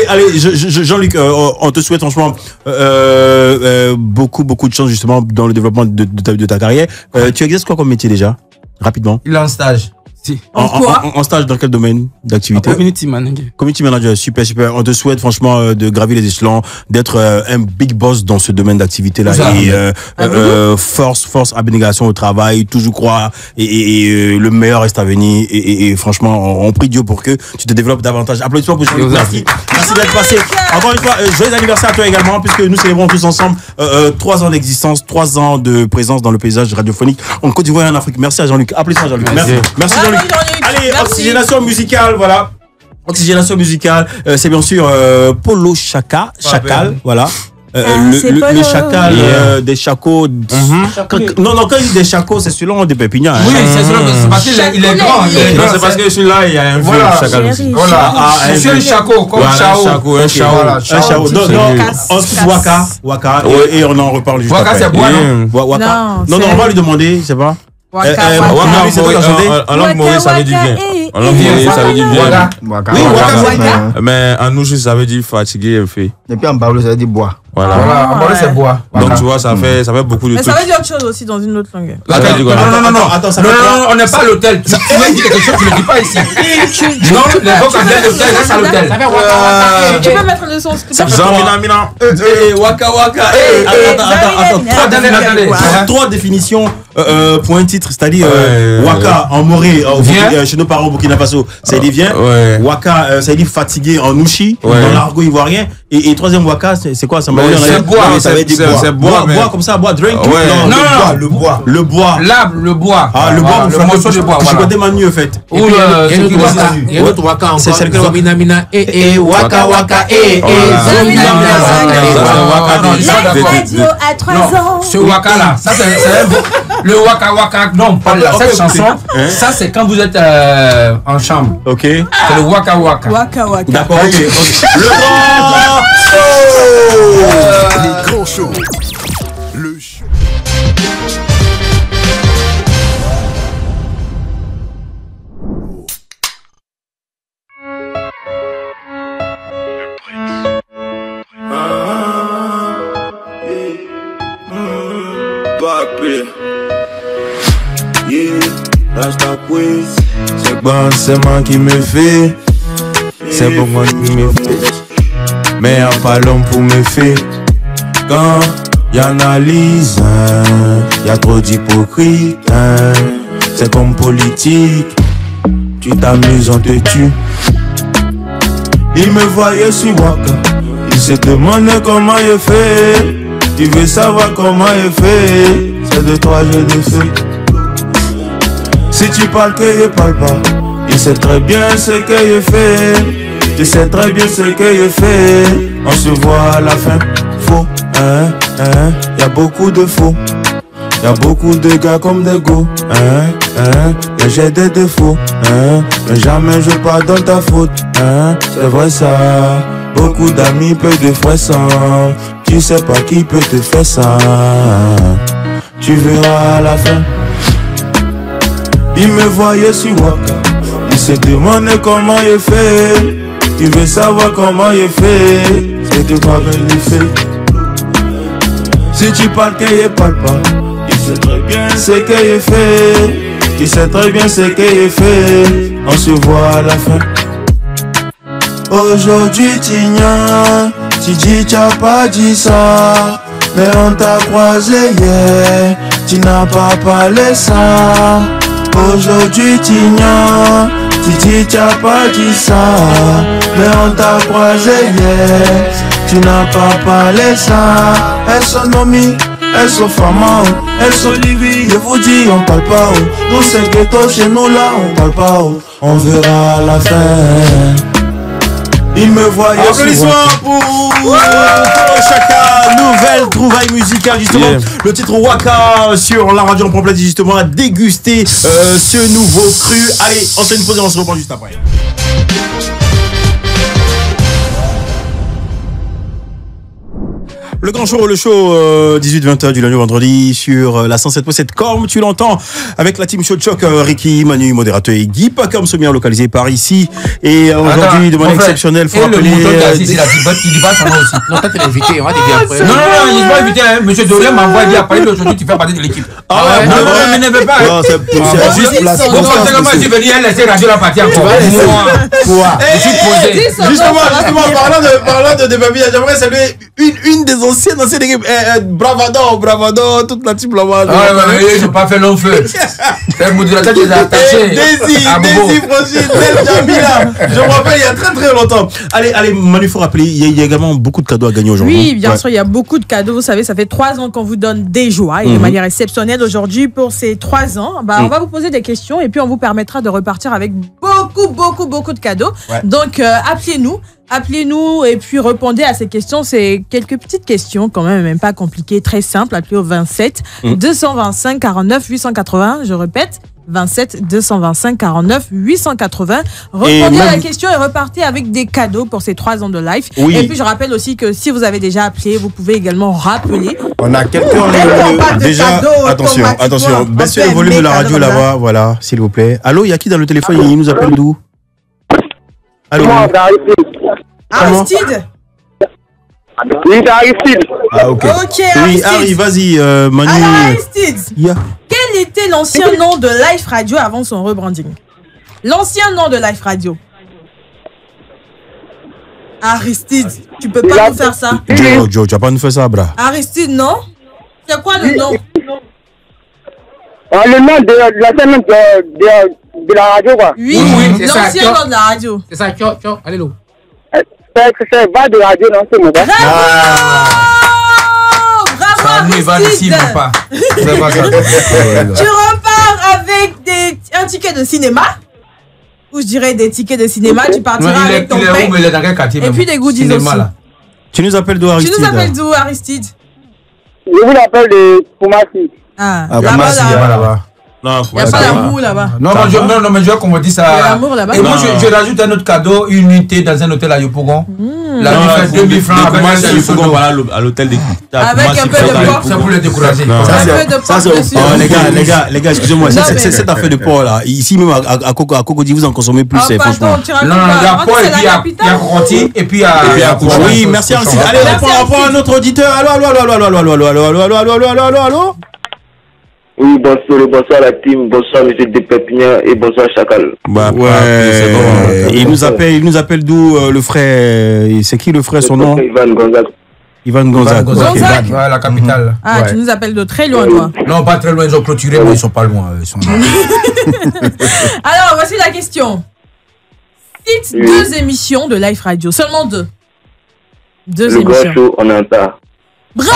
Allez, Jean-Luc, on te souhaite franchement beaucoup de chance justement dans le développement de ta carrière. Tu exerces quoi comme métier déjà? Rapidement. Il est en stage. Si. En stage dans quel domaine d'activité? Community manager. Community manager, super, super. On te souhaite franchement de gravir les échelons, d'être un big boss dans ce domaine d'activité-là. Et force, abnégation au travail, toujours croire et le meilleur reste à venir. Et franchement, on prie Dieu pour que tu te développes davantage. Applaudissements pour Jean-Luc. Merci d'être passé. Encore une fois, joyeux anniversaire à toi également, puisque nous célébrons tous ensemble 3 ans d'existence, 3 ans de présence dans le paysage radiophonique en Côte d'Ivoire et en Afrique. Merci à Jean-Luc. Applaudissements à Jean-Luc. Merci Jean-Luc. Allez, oxygénation musicale, voilà. Oxygénation musicale, c'est bien sûr Polo Chacal, voilà. Le chacal des chacos. Non, quand il dit des chacos, c'est selon des Pépiniens. Oui, c'est selon, parce qu'il est grand. Non, c'est parce que celui-là, il y a un vieux chacal aussi. Voilà, je suis un chaco, comme Chao. Un chao. On se Waka, et on en reparle juste après. Waka, c'est bois, non? Non, on va lui demander, je sais pas. Waka, en langue maurice, ça veut dire bien. En langue maurice, ça veut dire bien. Waka. Mais en nous, ça veut dire fatigué et fait. Et puis en Baoulé, ça veut dire bois. Voilà. En Baoulé, c'est bois. Donc tu vois, ça fait beaucoup de trucs. Mais ça veut dire autre chose aussi dans une autre langue. Non, on n'est pas à l'hôtel. Tu veux dire quelque chose, tu ne le dis pas ici. Non, les vocabulaires d'hôtel, c'est à l'hôtel. Tu peux mettre le son. Waka. Attends. 3 définitions pour un titre, c'est-à-dire Waka en Moré, chez nos parents au Burkina Faso, ça dit viens. Waka, ça dit fatigué en Ouchi, dans l'argot ivoirien. Et troisième Waka, c'est quoi ça? C'est bois, c'est bois comme ça, bois, drink. Non, le bois. L'arbre, le bois. Ah, le bois, le morceau de bois. Je connais Manu en fait. Ou il y a d'autres Waka encore. C'est celle que Mina, Waka, Radio à 3 ans. Ce Waka là, ça c'est le Waka. Non, pas là. Cette chanson, ça c'est quand vous êtes en chambre. Ok. C'est le Waka. D'accord, ok. Le grand Les grands shows. Le show. C'est bon, c'est moi qui me fait. C'est bon, moi qui me fait. Mais y'a pas l'homme pour me faire. Quand y'analyse, y'a trop d'hypocrite. C'est comme politique. Tu t'amuses, on te tue. Il me voyait sur Waka. Il se demandait comment il fait. Tu veux savoir comment il fait. C'est de toi je le fais. Si tu parles qu'il parle pas, il sait très bien ce qu'il fait. Tu sais très bien ce qu'il fait. On se voit à la fin. Faux, y'a beaucoup de faux. Y'a beaucoup de gars comme des go. Mais j'ai des défauts. Mais jamais je pardonne ta faute. C'est vrai ça. Beaucoup d'amis, peu de frères sans. Tu sais pas qui peut te faire ça. Tu verras à la fin. Il me voyait sur Waka. Il se demandait comment il fait. Tu veux savoir comment il fait. C'est de toi que il fait. Si tu parles qu'il parle pas, il sait très bien ce qu'il fait. Il sait très bien ce qu'il fait. On se voit à la fin. Aujourd'hui t'ignores. Tu dis t'as pas dit ça. Mais on t'a croisé hier. Tu n'as pas parlé ça. Aujourd'hui t'ignores. Tu dis t'as pas dit ça. Mais on t'a croisé hier. Tu n'as pas parlé ça. Elles sont nommées, elles sont femmes, elles sont livies. Je vous dis on parle pas. Nous c'est ghetto chez nous là on parle pas. On verra à la fin. Il me voyait. Applaudissements pour Chaka, nouvelle trouvaille musicale justement. Le titre Waka sur la radio en complète justement à déguster ce nouveau cru. Allez, on se fait une pause et on se reprend juste après. Le grand show, 18-20h du lundi au vendredi sur la 107.7 comme tu l'entends avec la team Show de Choc, Ricky, Manu, modérateur et Guy Pacom sont bien localisés par ici. Et aujourd'hui, de manière exceptionnelle, il faut rappeler... il dit pas son nom aussi. Non, toi, t'es l'invité, on va te dire après. Non, il n'est pas invité. Monsieur Dorien m'envoie dire, à partir d'aujourd'hui, tu fais partie de l'équipe. Ah ouais, non, mais ne veux pas. Non, c'est juste place. Donc, comment je suis venu, elle laisser ranger la partie encore. Moi, je suis posé. Justement, parlant de Babia, j'aimerais saluer une des anciennes équipes. Bravado, toute la team là-bas. Ouais, ils n'ont pas fait long feu. C'est le modérateur qui les a attachés. Daisy, Franchise, Jamila. Je me rappelle il y a très très longtemps. Allez, Manu, il faut rappeler, il y a également beaucoup de cadeaux à gagner aujourd'hui. Oui, bien sûr, il y a beaucoup de cadeaux. Vous savez, ça fait 3 ans qu'on vous donne des joies et de manière exceptionnelle aujourd'hui pour ces 3 ans. On va vous poser des questions et puis on vous permettra de repartir avec beaucoup de cadeaux. Ouais. Donc, appelez-nous et puis répondez à ces questions. C'est quelques petites questions quand même pas compliquées, très simples. Appelez au 27 225 49 880. Je répète, 27 225 49 880. Répondez à la question et repartez avec des cadeaux pour ces 3 ans de live. Oui. Et puis je rappelle aussi que si vous avez déjà appelé, vous pouvez également rappeler. On a quelqu'un déjà. Attention, baissez le volume de la radio là-bas, voilà, s'il vous plaît. Allô, il y a qui dans le téléphone? Il nous appelle d'où? Allô. Aristide. Oui, c'est Aristide. Ah, ok. Oui, Harry, vas-y, Manu. Alors, Aristide, quel était l'ancien nom de Life Radio avant son rebranding? L'ancien nom de Life Radio. Aristide, tu peux pas nous faire ça. Joe, tu vas pas nous faire ça, bra. Aristide, non? C'est quoi le nom? Le nom de l'ancien nom de la radio, quoi. Oui, l'ancien nom de la radio. C'est ça, allez l'eau. C'est va de radio, non, c'est mon gars. Bravo, il va d'ici, même pas. Tu repars avec un ticket de cinéma. Ou je dirais des tickets de cinéma. Tu partiras avec ton père. Et puis des goodies aussi. Tu nous appelles d'où, Aristide? Je vous appelle de Koumassi. Là-bas. Non, il n'y a pas l'amour là-bas. Non, mais je vois qu'on me dit ça. Il y a l'amour là-bas. Et moi, je rajoute un autre cadeau, une nuitée dans un hôtel à Yopogon. La nuit fait 2000 francs. Avec un Yopogon, voilà, à l'hôtel des. Avec un peu de porc. C'est pour les décourager. Les gars, excusez-moi, cette affaire de porc là, ici même à Cocody, vous en consommez plus, franchement. Non, il y a porc et puis il y a rôti et puis il y a. Oui, merci Aristide. Allez, on à notre auditeur. Allô. Oui, bonsoir la team, bonsoir monsieur Depépignan et bonsoir Chacal. C'est bon. Il nous appelle d'où le frère? C'est qui le frère, son nom? Ivan Gonzague. La capitale. Ah, tu nous appelles de très loin, toi? Non, pas très loin, ils ont clôturé, mais ils sont pas loin. Alors, voici la question. Cite 2 émissions de Life Radio, seulement 2. 2 émissions. Le grand show, on entend. Bravo!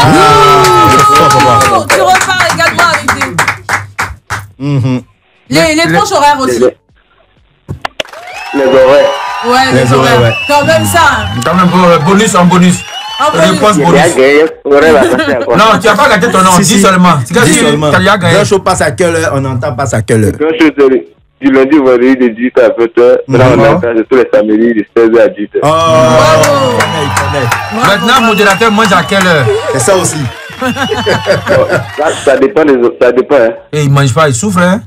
Tu repars également avec les tranches horaires aussi. Les horaires. Ouais, les horaires. Ouais. Quand même ça. Quand même bonus en bonus. Réponse bonus. Non, tu n'as pas gâté ton nom, dis seulement. Tu as gagné. Le show passe à quelle heure? On n'entend pas à quelle heure? Le show du lundi au vendredi de 18h à 20h. Maintenant, on entend tous les samedis de 16h à 18h. Bravo. Maintenant, modérateur mange à quelle heure? C'est ça aussi. Ça dépend ça dépend. Et il mange pas, il souffre, hein?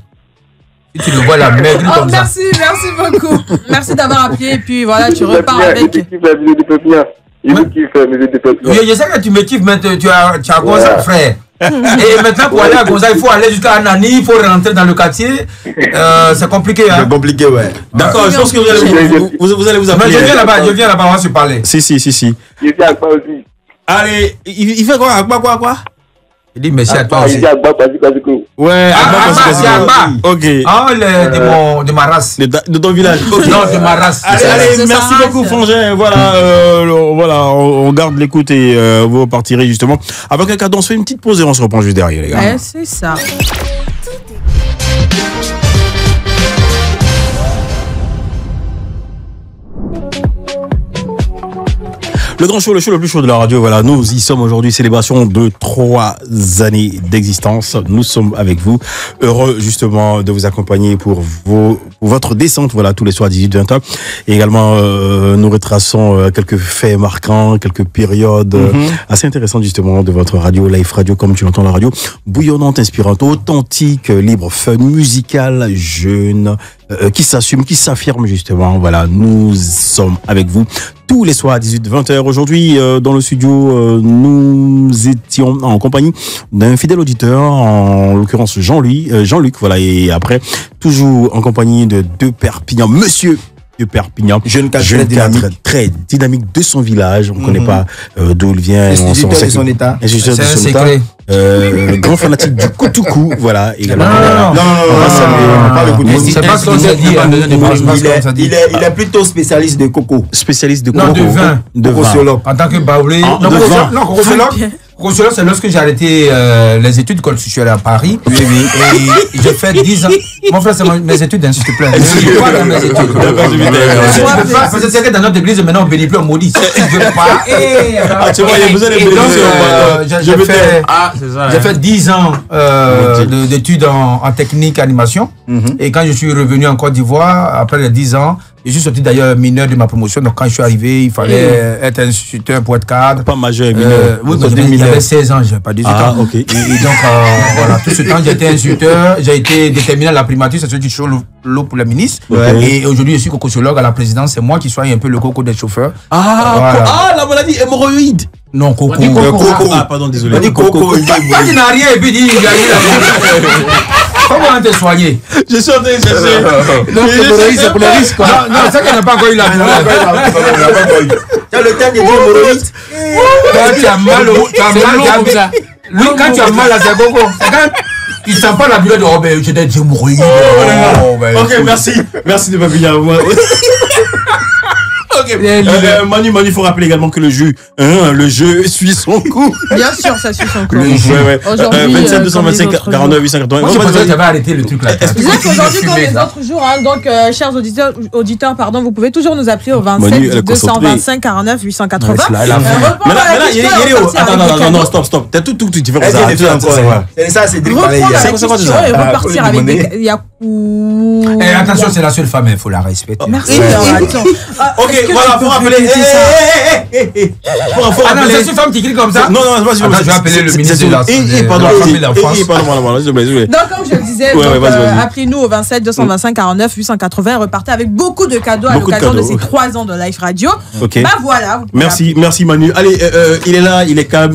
Si tu le vois la maigre comme ça. Merci beaucoup. Merci d'avoir appelé et puis voilà, tu repars avec. Il me kiffe Musée de Pépinière. Oui, je sais que tu me kiffes, mais tu as Gonzague, frère. Et maintenant, pour aller à Gonzague, il faut aller jusqu'à Anani, il faut rentrer dans le quartier. C'est compliqué, hein? C'est compliqué, ouais. D'accord, je pense que vous allez vous appeler. Mais je viens là-bas, on va se parler. Si. Je viens à quoi aussi? Allez, il fait quoi? Quoi? Il dit merci à toi aussi. Il dit Agba, vas-y. Ouais, c'est Agba. Ok. Ah, de ma race. De ton village. Non, de ma race. Allez, merci beaucoup, Frangin. Voilà, on garde l'écoute et vous repartirez justement avec un cadeau. On se fait une petite pause et on se reprend juste derrière, les gars. Ouais, c'est ça. Le grand show, le show le plus chaud de la radio, voilà, nous y sommes aujourd'hui, célébration de 3 années d'existence. Nous sommes avec vous, heureux justement de vous accompagner pour votre descente, voilà, tous les soirs à 18-20h. Et également, nous retraçons quelques faits marquants, quelques périodes assez intéressantes justement de votre radio, Life Radio, comme tu l'entends la radio, bouillonnante, inspirante, authentique, libre, fun, musicale, jeune, qui s'assume, qui s'affirme justement. Voilà, nous sommes avec vous tous les soirs à 18-20h. Aujourd'hui, dans le studio, nous étions en compagnie d'un fidèle auditeur, en l'occurrence Jean-Luc, voilà, et après, toujours en compagnie de Perpignan, monsieur de Perpignan, jeune cadre très dynamique de son village. On ne connaît pas d'où il vient. Instituteur de son état. Instituteur de son état. Grand fanatique du Koutoukou, voilà. Également. Non, pas le Koutoukou. C'est pas ce qu'on s'est dit. Il est plutôt spécialiste de coco. Spécialiste de coco. Non, de vin. De vin. En tant que baoulé. Non, cocologue, c'est lorsque j'ai arrêté les études quand je suis allé à Paris. Oui. Et j'ai fait 10 ans. Mon frère, c'est mes études, s'il te plaît. Je ne veux pas dans mes études. Parce que c'est que dans notre église, maintenant, on ne bénit plus, on maudit. Je ne veux pas. Ah, tu vois, il y a besoin de bénéficier. J'ai fait 10 ans d'études en technique animation. Et quand je suis revenu en Côte d'Ivoire, après les 10 ans, je suis sorti d'ailleurs mineur de ma promotion. Donc quand je suis arrivé, il fallait être instituteur pour être cadre. Pas majeur, mineur. Oui, mais j'avais 16 ans, je n'avais pas 18 ans. Ok. Et donc voilà, tout ce temps j'ai été instituteur, j'ai été déterminé à la primature, c'est celui qui chauffe l'eau pour les ministres. Et aujourd'hui je suis cocologue à la présidence, c'est moi qui soigne un peu le coco des chauffeurs. La maladie hémorroïde. Non, coco. Ah, pardon, désolé. On dit coco. Quand il n'a rien et puis il a comment te soigner? Je suis en train de chercher. C'est pour le risque, quoi. Non, c'est qu'il n'a pas encore eu la Tu as le temps de dire hémorroïde. Quand tu as mal au. Lui, quand tu as mal à ses coco, il ne sent pas la douleur de Robert. Je t'ai dit hémorroïde. Ok, merci de pas venir à moi. Ok. Manu, il faut rappeler également que le jeu suit son cours. Bien sûr, ça suit son cours. Aujourd'hui, 27 225 49 880. Moi, je pensais que j'avais arrêté le truc là. Disons qu'aujourd'hui, comme les autres jours, donc, chers auditeurs, pardon, vous pouvez toujours nous appeler au 27 225 49 880. Mais là, il est où? Attends, non, stop. T'as tout, tu fais ça. C'est ça, c'est repartir avec des Yakou. Attention, c'est la seule femme, il faut la respecter. Merci. Ok, voilà, faut rappeler. C'est une femme qui crie comme ça. Non, c'est pas sûr. Je vais appeler le ministre de la Pardon. Donc, comme je le disais, appelez-nous au 27 225 49 880 et repartez avec beaucoup de cadeaux à l'occasion de ces 3 ans de Life Radio. Bah voilà. Merci Manu. Allez, il est là, il est calme,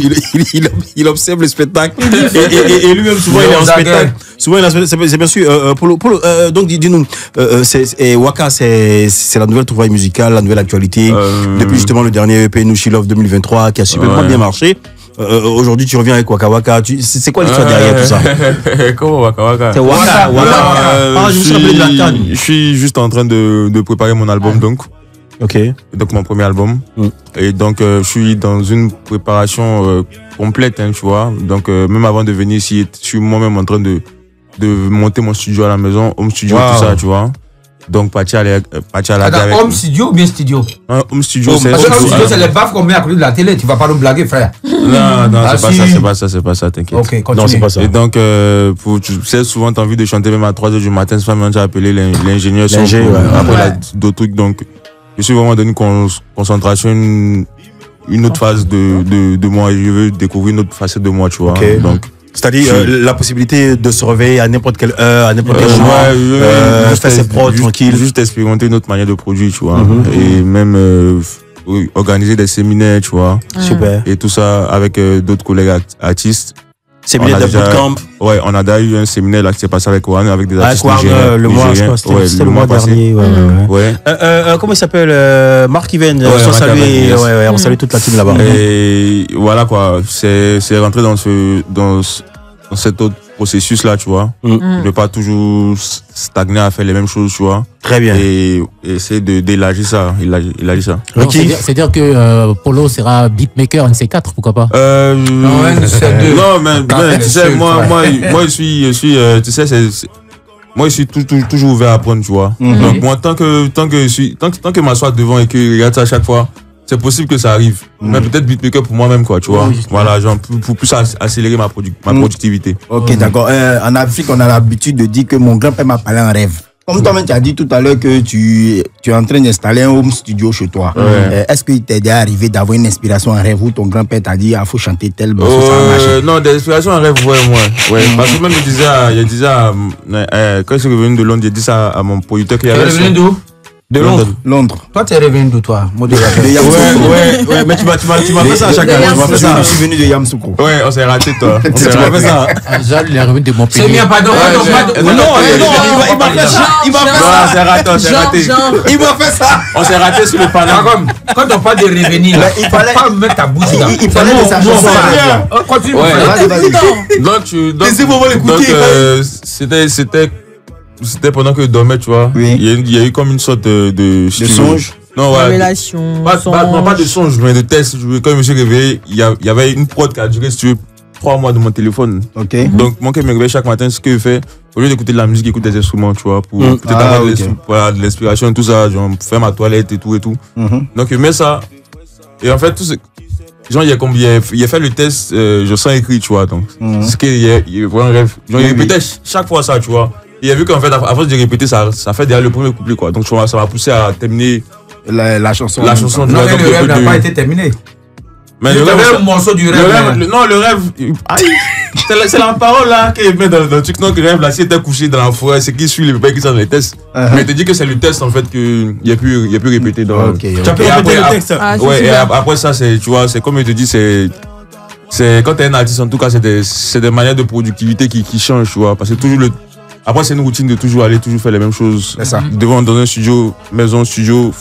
il observe le spectacle. Et lui-même, souvent, il est en spectacle. Souvent, c'est bien sûr. Donc, dis-nous, Waka, c'est la nouvelle trouvaille musicale, la nouvelle actualité. Depuis justement le dernier EP Nushi Love 2023 qui a super bien marché. Aujourd'hui, tu reviens avec Waka Waka. C'est quoi l'histoire derrière tout ça? Comment Waka Waka? C'est Waka. Je me suis rappelé de la canne. Je suis juste en train de préparer mon album, donc. Ok. Donc mon premier album. Et donc je suis dans une préparation complète, hein, tu vois. Donc même avant de venir ici, je suis moi-même en train de monter mon studio à la maison, home studio, tout ça, tu vois. Donc parti à la avec home studio ou bien studio? Home studio, c'est les baffes qu'on met à côté de la télé. Tu vas pas nous blaguer, frère. Non, c'est pas ça, t'inquiète. Ok, continue. Non, c'est pas ça. Et donc tu sais, souvent t'as envie de chanter même à 3h du matin, c'est pas même j'ai appelé l'ingénieur après d'autres trucs. Donc je suis vraiment dans une concentration, une autre phase de moi. Je veux découvrir une autre facette de moi, tu vois. Donc c'est-à-dire la possibilité de se réveiller à n'importe quelle heure, à n'importe quel moment, faire ses prods tranquille. Juste expérimenter une autre manière de produire, tu vois. Et même organiser des séminaires, tu vois. Super. Et tout ça avec d'autres collègues artistes. Séminaire de bootcamp. Ouais, on a déjà eu un séminaire là qui s'est passé avec Warner, avec des artistes nigériens. Le mois, je crois, c'était le mois dernier. Ouais. Comment il s'appelle? Marc Yven. On salue toute la team là-bas. Et voilà quoi, c'est rentré dans cet autre processus là, tu vois. Ne pas toujours stagner à faire les mêmes choses, tu vois. Très bien. Et essayer d'élargir ça. Il a dit ça. C'est-à-dire que Polo sera beatmaker NC4, pourquoi pas? Non, mais tu sais, moi, je suis, tu sais, moi, je suis toujours ouvert à apprendre, tu vois. Donc, moi, tant que je m'assois devant et que je regarde ça à chaque fois, c'est possible que ça arrive. Mais peut-être beatmaker pour moi-même, quoi, tu vois. Voilà, genre, pour plus accélérer ma productivité. Ok, d'accord. En Afrique, on a l'habitude de dire que mon grand-père m'a parlé en rêve. Comme toi-même, tu as dit tout à l'heure que tu es en train d'installer un home studio chez toi. Est-ce qu'il t'est déjà arrivé d'avoir une inspiration en rêve où ton grand-père t'a dit il faut chanter tel morceau, ça va marcher? Non, des inspirations en rêve, ouais. Parce que même il disait quand je suis revenu de Londres, il dit ça à mon producteur qu'il y avait. Revenu d'où? De Londres. Toi, tu es revenu d'où, toi? Ouais, mais tu m'as fait ça à chaque fois. Je suis venu de Yamoussoukro. Ouais, on s'est raté, toi. Tu m'as fait ça. Jean, il est revenu de Montpellier. C'est bien, pardon. Non, il m'a fait ça. Il m'a fait ça. On s'est raté. Il m'a fait ça. On s'est raté sur le panneau. Quand on parle de revenir, il fallait pas mettre ta bouche là. Il fallait de sa chanson. Continue. C'était pendant que je dormais, tu vois. Oui. Il y a eu comme une sorte de songe. Non, ouais. Révélation. Pas de songe, mais de test. Quand je me suis réveillé, il y avait une prod qui a duré, si tu veux, 3 mois de mon téléphone. Ok. Donc, moi, quand je me réveille chaque matin, ce que je fais, au lieu d'écouter de la musique, j'écoute des instruments, tu vois, pour peut-être avoir de l'inspiration et tout ça, genre, faire ma toilette et tout. Donc, je mets ça. Et en fait, tout ce. Genre, il a fait le test, je sens écrit, tu vois. Donc, c'est qu'il voit un rêve. Genre, il répétait chaque fois ça, tu vois. Il a vu qu'en fait, à force de répéter, ça fait derrière le premier couplet, quoi. Donc, ça m'a poussé à terminer la chanson. La chanson. Non, mais le rêve n'a pas été terminé. Mais le rêve, un morceau du rêve. Le rêve. C'est la parole là qu'il met dans le truc. Non, que le rêve là, s'il était couché dans la forêt, c'est qu'il suit les pépins qui sont dans les tests. Mais il te dit que c'est le test en fait qu'il a pu répéter dans. Tu as pu répéter le texte. Ouais, et après ça, c'est, tu vois, c'est comme il te dit, c'est quand t'es un artiste, en tout cas, c'est des manières de productivité qui changent, tu vois. Parce que après, c'est une routine de toujours faire les mêmes choses. C'est ça. Devant, dans un studio, maison, studio.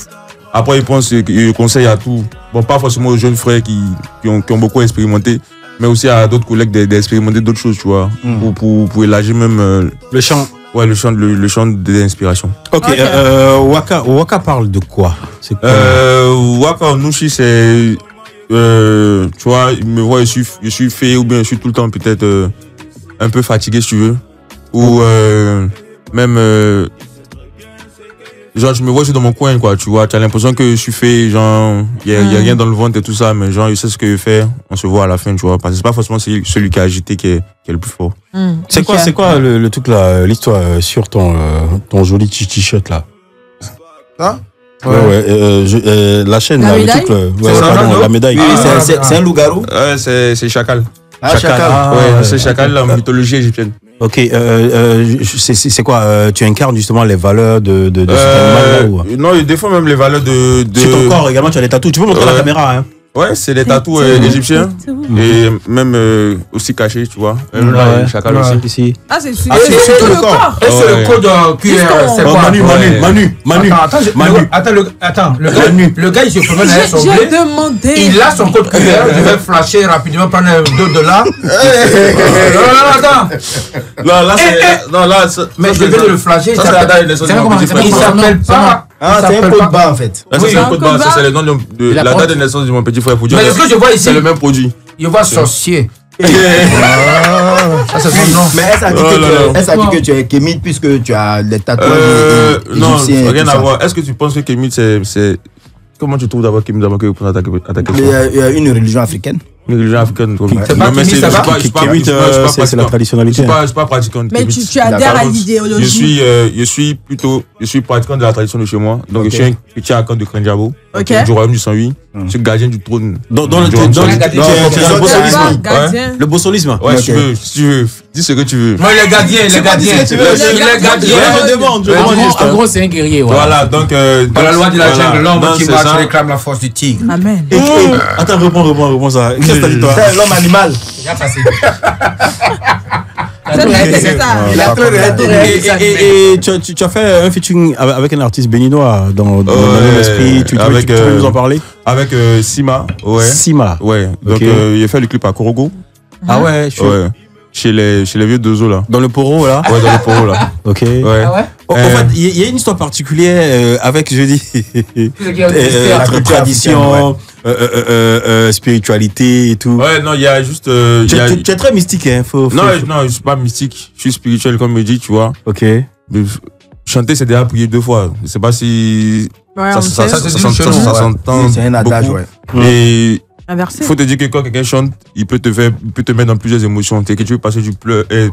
Après, il conseille à tout. Bon, pas forcément aux jeunes frères qui ont beaucoup expérimenté, mais aussi à d'autres collègues d'expérimenter d'autres choses, tu vois. Pour élargir même le champ. Ouais, le champ d'inspiration. Ok, Waka parle de quoi? Waka Nushi, c'est. Tu vois, il me voit, je suis fait, ou bien je suis tout le temps peut-être un peu fatigué, si tu veux. Ou même. Genre, je me vois, je suis dans mon coin, quoi, tu vois. Tu as l'impression que je suis fait, genre, il y a rien dans le ventre et tout ça, mais genre, je sais ce que je fais, on se voit à la fin, tu vois. Parce que c'est pas forcément celui qui a agité qui est le plus fort. C'est quoi le truc là, l'histoire sur ton joli t-shirt là? Ça? La chaîne là, le truc, la médaille. C'est un loup-garou? Ouais, c'est Chacal. Chacal. Ouais, c'est Chacal en mythologie égyptienne. Ok, c'est quoi? Tu incarnes justement les valeurs de ce animal là? Non, des fois même les valeurs de... Sur ton corps également, tu as des tatous. Tu peux montrer la caméra, hein? Ouais, c'est des tatous égyptiens et même aussi cachés, tu vois. Chacal aussi. Ici. Ah, c'est tout le corps. Et c'est le code QR. C'est quoi? Manu. Attends, le gars, il se promène avec son blé. J'ai demandé. Il a son code QR. Je vais flasher rapidement, prendre $2. Attends. Non, là, c'est. Non, là, mais je vais le flasher. Ça, c'est la date de naissance de mon petit frère. Il s'appelle pas. C'est un code barre en fait. C'est un code barre, c'est le nom de la date de naissance de mon petit frère. Mais ce que je vois ici, c'est le même produit. Je vois sorcier. Ça, c'est son nom. Mais elle a dit que tu es Kémite puisque tu as les tatouages égyptiens. Non, rien à voir. Est-ce que tu penses que Kémite, c'est. Comment tu trouves d'abord Kémite avant que vous preniez à ta question? Il y a une religion africaine. Une religion africaine. C'est la traditionnalité. Je suis pas pratiquant. Mais tu adhères à l'idéologie. Je suis pratiquant de la tradition de chez moi. Donc, je suis un petit archon de Krenjabo. Du royaume du 108. Je suis gardien du trône. Dans le bossolisme. Ouais, si tu veux. Dis ce que tu veux. Moi, il est gardien. Il est gardien. Je demande. En gros, c'est un guerrier. Voilà, donc. Dans la loi de la jungle, l'homme qui marche réclame la force du tigre. Amen. Attends, réponds ça. Qu'est-ce que t'as dit toi? C'est l'homme animal. Déjà passé. C'est ça. Il a très bien. Et tu as fait un featuring avec un artiste béninois dans le même esprit. Tu peux nous en parler? Avec Sima. Ouais. Sima. Ouais. Donc, il a fait le clip à Korogo. Ah ouais? Ouais. Chez les vieux deux là. Dans le poro là? Ouais, dans le poro là. Ok. Ouais. Ah ouais? En fait, il y a une histoire particulière avec, je dis, tradition, spiritualité et tout. Ouais, non, il y a juste. Tu es très mystique, hein? Non, je suis pas mystique. Je suis spirituel, comme me dit, tu vois. Ok. chanter, c'est déjà prier 2 fois. Je sais pas si ça s'entend. C'est un adage, ouais. Et inversé. Il faut te dire que quand quelqu'un chante, il peut te mettre dans plusieurs émotions. Que tu veux passer du pleurs, des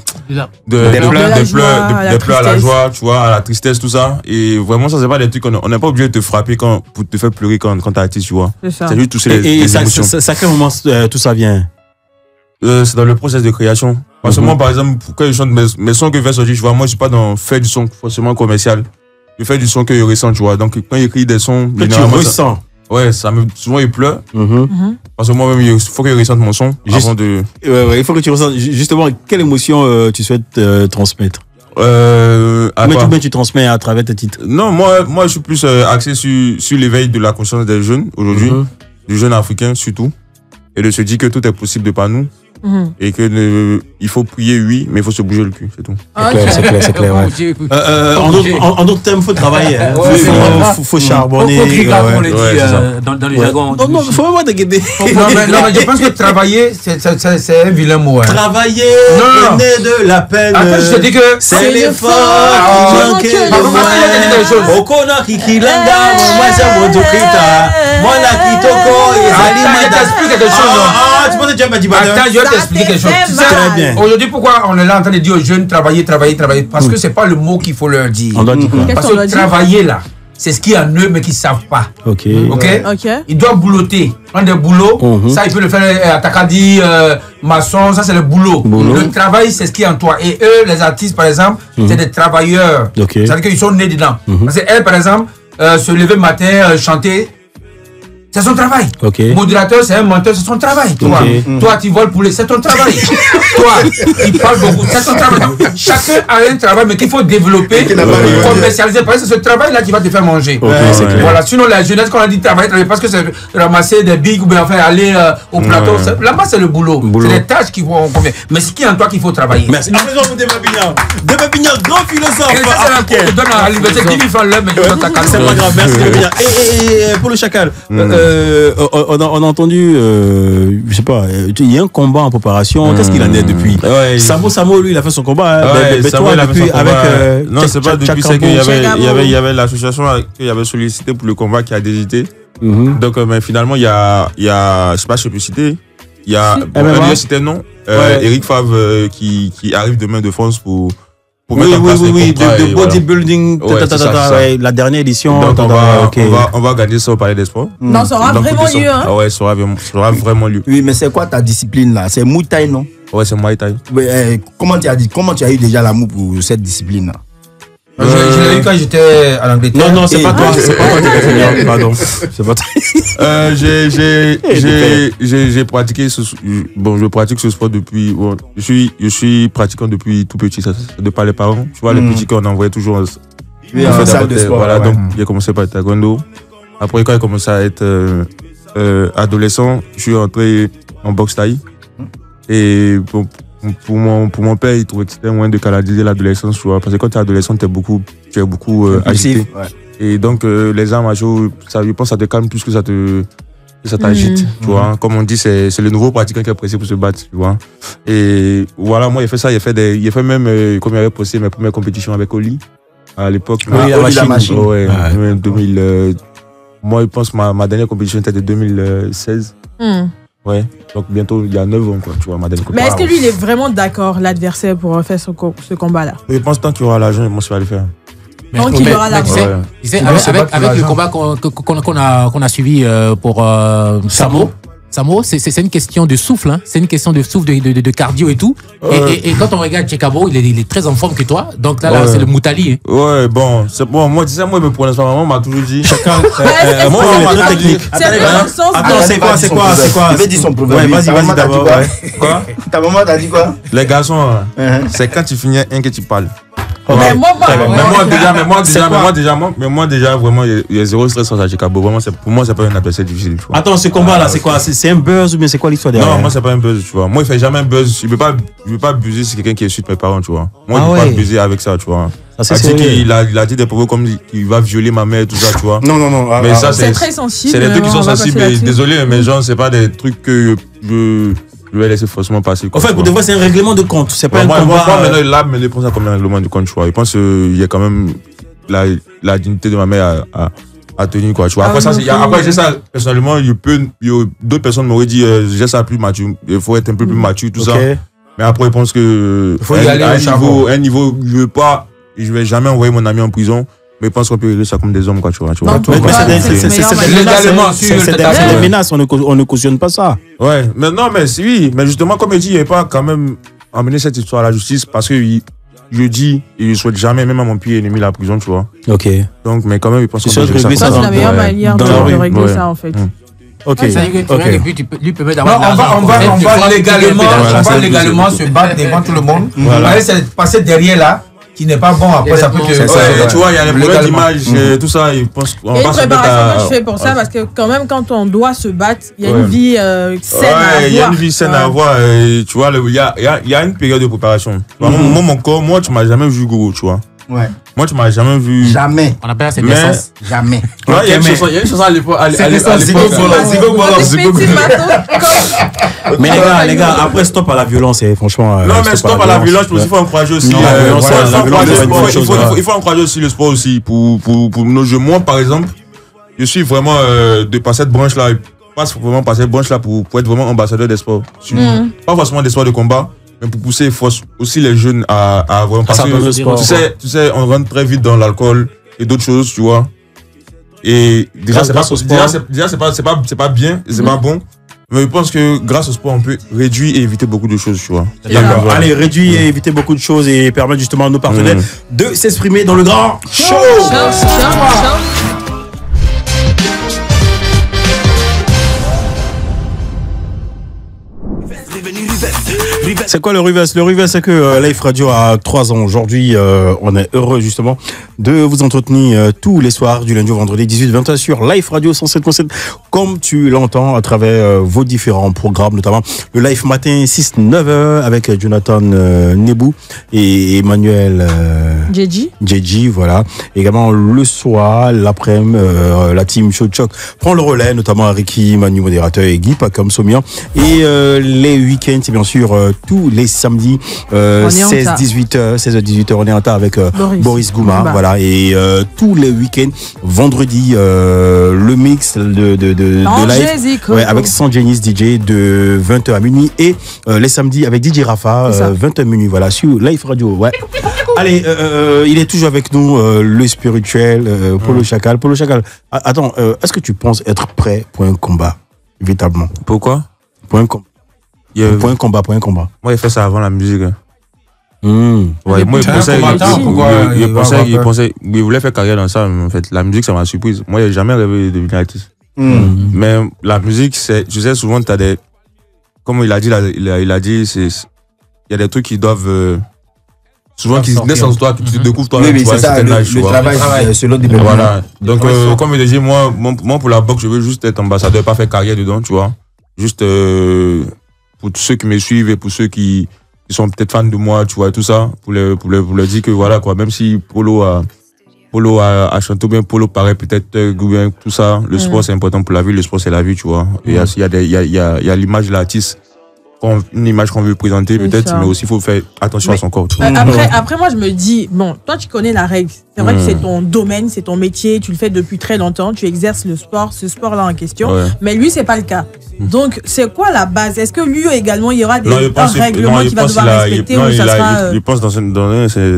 pleurs à la joie, tu vois, à la tristesse, tout ça. Et vraiment, ça, c'est pas des trucs qu'on n'est pas obligé de te frapper pour te faire pleurer quand t'es artiste, tu vois. C'est juste toucher les émotions. Et à quel moment tout ça vient? C'est dans le process de création. Parce que moi, par exemple, quand je chante mes sons que je vais sortir, tu vois, moi, je suis pas dans faire du son forcément commercial. Je fais du son que je ressens, tu vois. Donc, quand j'écris des sons, que tu ressens. Ouais, souvent il pleure. Parce que moi-même, il faut que je ressente mon son avant de. Ouais, il faut que tu ressentes. Justement, quelle émotion tu souhaites transmettre? Mais tu transmets à travers tes titres. Non, moi, je suis plus axé sur l'éveil de la conscience des jeunes aujourd'hui, des jeunes africains surtout, et de se dire que tout est possible de par nous. Et que il faut prier, oui, mais il faut se bouger le cul, c'est tout. C'est clair, ouais. En d'autres termes, il faut travailler. Il faut charbonner. Dans le jargon. Non, il faut vraiment te guider. Non, mais je pense que travailler, c'est un vilain mot. Travailler, venez de la peine. Attends, je te dis que c'est l'effort qui manque le moins. Okona kikilanga, moi c'est mon dokita. Moi la kitoko, je t'explique quelque chose. Tu penses que tu as pas dit attends, je vais t'expliquer quelque chose. Très bien. Aujourd'hui, pourquoi on est là en train de dire aux jeunes travailler? Parce que c'est pas le mot qu'il faut leur dire. On doit dire quoi? Parce que travailler là, c'est ce qui est en eux, mais qu'ils ne savent pas. Ok. Ils doivent boulotter. Prendre des boulots, ça, il peut le faire à Takadi, maçon, ça, c'est le boulot. Le travail, c'est ce qui est en toi. Et eux, les artistes, par exemple, c'est des travailleurs. C'est-à-dire qu'ils sont nés dedans. Parce qu'elle, par exemple, se lever le matin, chanter, c'est son travail. Modérateur, c'est un menteur, c'est son travail. Toi, tu voles poulet, c'est ton travail. Toi, tu parles beaucoup, c'est ton travail. Donc, chacun a un travail, mais qu'il faut développer, commercialiser. Parce que c'est ce travail-là qui va te faire manger. Voilà. Sinon, la jeunesse, quand on a dit travailler, parce que c'est ramasser des billes ou bien enfin aller au plateau. Là-bas, c'est le boulot. C'est les tâches qui vont convenir. Mais c'est qui en toi qu'il faut travailler. Merci. Après, on Demba Bignard. Demba Bignard, grand philosophe. Et ça, c'est la donne à la liberté 10 000 francs l'heure, mais tu dois ta c'est pas grave. Merci, Demba Bignard. Et pour le chacal, on a entendu, je sais pas, il y a un combat en préparation. Qu'est-ce qu'il en est depuis? Samo, lui, il a fait son combat. Samo, il a fait son combat. Non, c'est pas depuis, c'est qu'il y avait l'association qui avait sollicité pour le combat qui a désisté. Donc, mais finalement, il y a, je sais pas si je peux citer, il y a, citer non, Eric Favre qui arrive demain de France pour mettre en place de bodybuilding, la dernière édition. Donc on va gagner ça au Palais des Sports. Non, ça aura vraiment lieu. Ouais, ça aura vraiment lieu. Oui, mais c'est quoi ta discipline là? C'est Muay Thai, non? Ouais, c'est Muay Thai. Comment tu as eu déjà l'amour pour cette discipline là? Je l'ai eu quand j'étais à l'Angleterre. Non, c'est pas toi. C'est pas toi. Pardon. C'est pas toi. J'ai pratiqué je pratique ce sport depuis. Bon, je suis pratiquant depuis tout petit. Ça de par les parents. Tu vois, les petits qu'on envoyait toujours en salle de sport. Voilà, donc j'ai commencé par le taekwondo. Après, quand j'ai commencé à être adolescent, je suis entré en boxe thaï. Et pour mon père, il trouvait que c'était un moyen de canaliser l'adolescence, tu vois. Parce que quand tu es adolescent, tu es beaucoup agité. Et donc, les arts martiaux, je pense que ça te calme plus que ça t'agite, tu vois. Comme on dit, c'est le nouveau pratiquant qui est pressé pour se battre, tu vois. Et voilà, moi, il a fait ça, il a fait même, comme il avait posté mes premières compétitions avec Oli, à l'époque. La machine. Ouais, 2000. Moi, je pense que ma dernière compétition était de 2016. Ouais, donc bientôt il y a 9 ans, quoi, tu vois, ma dernière compétition. Mais est-ce que lui, il est vraiment d'accord, l'adversaire, pour faire ce combat-là? Je pense que tant qu'il y aura l'argent, moi, je vais aller faire. Tant qu'il y aura l'argent. Avec le combat qu'on a suivi pour Samo, c'est une question de souffle, hein. C'est une question de souffle, de cardio et tout. Et quand on regarde Chekabo, il est très en forme que toi. Donc là, c'est le Moutali. Hein. Ouais, bon, c'est bon. Moi, disais, moi, me prononce pas. Maman m'a toujours dit. Chacun. Moi, ma technique. Attends, c'est quoi? Je vais dire son problème. Vas-y d'abord. Quoi? Ta maman t'a dit quoi? Les garçons, c'est quand tu finis un que tu parles. Mais moi déjà vraiment il y a zéro stress sur Chekabo. Vraiment, pour moi c'est pas un adversaire difficile, tu vois. Attends, ce combat là, c'est quoi? C'est un buzz ou bien c'est quoi l'histoire derrière? Non, moi c'est pas un buzz, tu vois. Moi il fait jamais un buzz. Je veux pas buzzer sur quelqu'un qui est suite mes parents, tu vois. Moi je veux pas buzzer avec ça, tu vois. Il a dit des propos comme il va violer ma mère, tout ça, tu vois. Non. Mais ça c'est très sensible. C'est des trucs qui sont sensibles. Désolé, mais genre c'est pas des trucs que je vais laisser forcément passer. En fait, pour de vrai, c'est un règlement de compte. C'est pas un combat. Moi, maintenant, là, me les prend ça comme un règlement de compte, tu vois. Je pense qu'il y a quand même. la dignité de ma mère à tenir, quoi. Tu vois. Après, j'ai ça, personnellement, d'autres personnes m'auraient dit, j'ai ça plus mature, il faut être un peu plus mature, tout ça. Mais après, je pense que, faut y aller un niveau, je vais jamais envoyer mon ami en prison. Mais je pense qu'on peut régler ça comme des hommes, quoi, tu vois. C'est des menaces, on ne cautionne pas ça. Ouais, mais non, mais oui, mais justement, comme il dit, il n'est pas quand même amené cette histoire à la justice parce que je dis, il ne souhaite jamais, même à mon pire ennemi, la prison, tu vois. Ok. Donc, mais quand même, il pense qu'on peut régler ça. C'est la meilleure manière de régler ça, en fait. Ok. Lui permet d'avoir. On va légalement se battre devant tout le monde. C'est passer derrière là. Qui n'est pas bon, après ça peut te... tu vois, il y a les problèmes d'image, tout ça, il pense qu'on va se battre. Il y a une préparation que je fais pour ça, parce que quand même, quand on doit se battre, il y a une vie saine à avoir. Il y a une vie saine à avoir, tu vois, il y a une période de préparation. Moi, tu m'as jamais vu Gogo, tu vois. Ouais. Moi, tu m'as jamais vu. Jamais. On appelle ça cette naissance. Jamais. Il y a une chanson à l'époque. Mais les gars, après, stop à la violence, franchement. Non, mais stop à la violence, il faut encourager aussi. Il faut encourager aussi le sport aussi pour nos jeux. Moi, par exemple, je suis vraiment par cette branche-là. Passe vraiment par cette branche-là pour être vraiment ambassadeur des sports. Pas forcément des sports de combat. Mais pour pousser aussi les jeunes à vraiment passer. Tu sais, on rentre très vite dans l'alcool et d'autres choses, tu vois. Et déjà, c'est pas bien, c'est pas bon. Mais je pense que grâce au sport, on peut réduire et éviter beaucoup de choses, tu vois. Allez, réduire et éviter beaucoup de choses et permettre justement à nos partenaires de s'exprimer dans le grand show. C'est quoi le Ruvès? Le Ruvès, c'est que Life Radio a 3 ans aujourd'hui. On est heureux justement de vous entretenir tous les soirs du lundi au vendredi 18-20h sur Life Radio 107.7, comme tu l'entends à travers vos différents programmes, notamment le Life Matin 6-9h avec Jonathan Nebou et Emmanuel Djedji, voilà. Également le soir, l'après-midi, la team Show Choc prend le relais, notamment Ricky, Manu modérateur et Guy, pas comme Somian. Et les week-ends, c'est bien sûr tous les samedis 16h-18h, on est en tas avec Boris Gouma, voilà. Et tous les week-ends, vendredi, le mix de live avec Sanjenis DJ de 20h à minuit et les samedis avec DJ Rafa 20h minuit, voilà, sur Life Radio. Ouais. Allez, il est toujours avec nous, le spirituel Polo Chacal. Polo Chacal, attends, est-ce que tu penses être prêt pour un combat, véritablement? Pourquoi? Pour un combat. Pour un combat. Moi, il fait ça avant la musique. Ouais, moi, il voulait faire carrière dans ça. En fait, la musique, ça m'a surprise. Moi, j'ai jamais rêvé de devenir artiste. Mais la musique, tu sais, souvent, t'as des, comme il a dit, il y a des trucs qui doivent, souvent, qui naissent en toi, que tu découvres toi-même. Oui, c'est ça, le travail, c'est l'autre des Voilà. Donc, comme il a dit, moi, pour la boxe, je veux juste être ambassadeur, pas faire carrière dedans, tu vois. Juste, pour ceux qui me suivent et pour ceux qui sont peut-être fans de moi, tu vois, tout ça, pour leur dire que voilà, quoi, même si Polo a chanté bien, Polo paraît peut-être bien, tout ça, le sport c'est important pour la vie, le sport c'est la vie, tu vois. Et il y a l'image de l'artiste, une image qu'on veut présenter peut-être, mais aussi il faut faire attention à son corps. Après, moi je me dis, bon, toi tu connais la règle, c'est vrai que c'est ton domaine, c'est ton métier, tu le fais depuis très longtemps, tu exerces ce sport-là en question, mais lui c'est pas le cas. Donc c'est quoi la base? Est-ce que lui également il y aura un règlement qu'il va devoir respecter ou ça sera... Je pense dans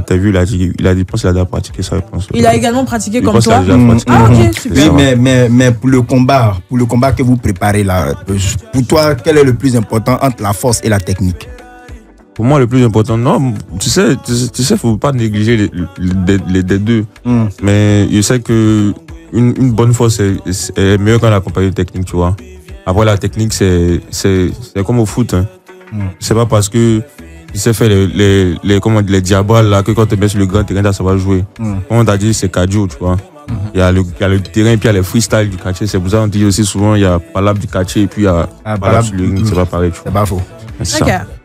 t'as vu, il a dit, je pense qu'il a déjà pratiqué ça, je pense. Il a également pratiqué comme toi? Ah ok, super. Oui, mais pour le combat que vous préparez là, pour toi, quel est le plus important entre la force et la technique? Pour moi, le plus important, non, tu sais, faut pas négliger les deux. Mais je sais que une bonne force est meilleure qu'un accompagnement technique, tu vois. Après, la technique, c'est comme au foot. Hein. C'est pas parce que tu sais faire les diabrales là que quand tu es sur le grand terrain, ça va jouer. Comme on t'a dit, c'est cardio, tu vois. Il y a le terrain et puis il y a les freestyle du catché. C'est pour ça qu'on dit aussi souvent, il y a Palab du catché et puis il y a Palab sur le ring. C'est pas pareil, tu vois. C'est pas faux.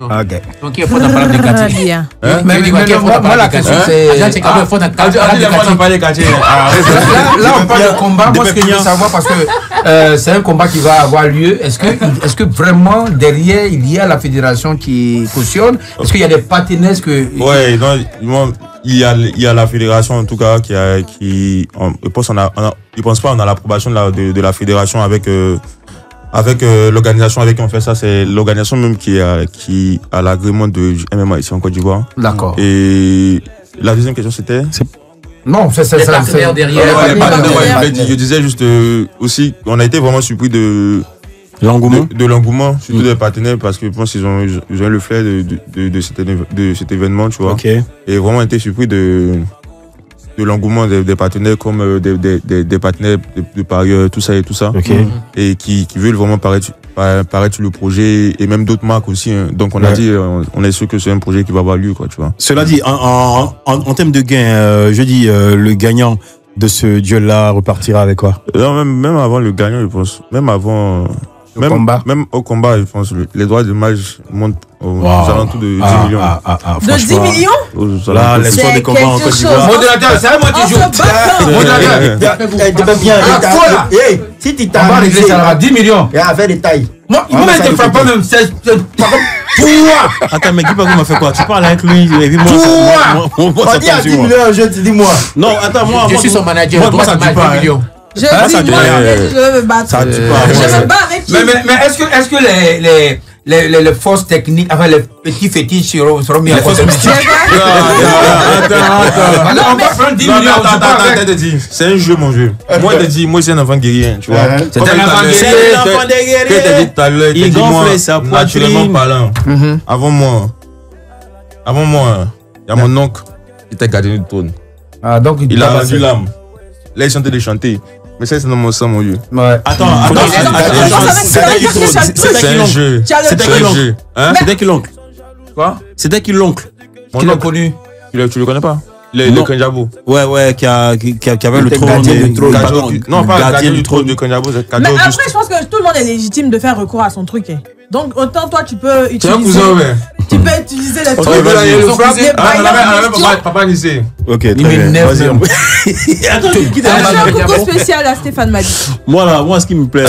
Ok. Donc il y a pas de Palab du catché. Moi, la question c'est... Là, on parle de combat. Moi, ce que je veux savoir, parce que c'est un combat qui va avoir lieu. Est-ce que vraiment, derrière, il y a la fédération qui cautionne? Est-ce qu'il y a des partenaires que... Ouais, non, il y a la fédération en tout cas je pense on a l'approbation de la fédération avec l'organisation avec qui on fait ça, c'est l'organisation même qui a l'agrément de MMA ici en Côte d'Ivoire. D'accord. Et la deuxième question c'était non, c'est ça. Derrière. Je disais juste aussi, on a été vraiment surpris de l'engouement, surtout des partenaires, parce que je pense qu'ils ont le flair de cet événement, tu vois. Okay. Et vraiment été surpris de l'engouement des partenaires comme des partenaires de parieurs, tout ça. Okay. Et qui veulent vraiment paraître sur le projet, et même d'autres marques aussi. Hein. Donc on a dit, on est sûr que c'est un projet qui va avoir lieu, quoi, tu vois. Cela dit, en termes de gain, je dis le gagnant de ce duel-là repartira avec quoi? Non, même avant le gagnant, je pense. Même avant. Même au combat, je pense, les droits d'image montent aux alentours de 10 millions. De 10 millions? Là, l'histoire des combats en Côte d'Ivoire. Modérateur, c'est à moi qui joue. Modérateur, bien. Si tu t'as. On va régler ça à 10 millions. Et à faire des tailles. Moi, il m'a été frappé même. Attends, mais Guy m'a fait quoi? Tu parles avec lui et puis moi. On dit à 10 millions, je te dis moi. Non, attends, moi. Je suis son manager. Moi, ça tue pas. 10 millions. Je dis, moi, je veux me battre. Ça tue pas. Je me bats avec qui? Mais est-ce que les forces techniques, enfin les petits fétiches seront mis en cause? Attends. On va prendre 10 millions. Attends. C'est un jeu, mon jeu. Moi, je te dis, moi, c'est un enfant guerrier, tu vois. C'est un enfant guerrier. Que tu dit tout à l'heure, il gonfle sa naturellement poitrine. parlant. Avant moi, il y a mon oncle qui était gardien du trône. Ah, donc il a rendu l'âme. Là, il chantait de chanter. Mais ça, c'est dans mon sang, mon vieux. Ouais. Attends. C'est un jeu. C'était qui l'oncle? Quoi? C'était qui l'oncle? Mon oncle connu. Tu le connais pas? Le Kanjabo. Ouais, qui avait le trône. Non, pas gardien du trône de Kanjabo. Mais après, je pense que tout le monde est légitime de faire recours à son truc. Donc, autant toi, tu peux utiliser. C'est un cousin, ouais. Tu peux utiliser les trucs. Papa lycée. Ok, très bien. Vas-y. Attends, un coucou spécial à Stéphane Madi. Moi, ce qui me plaît.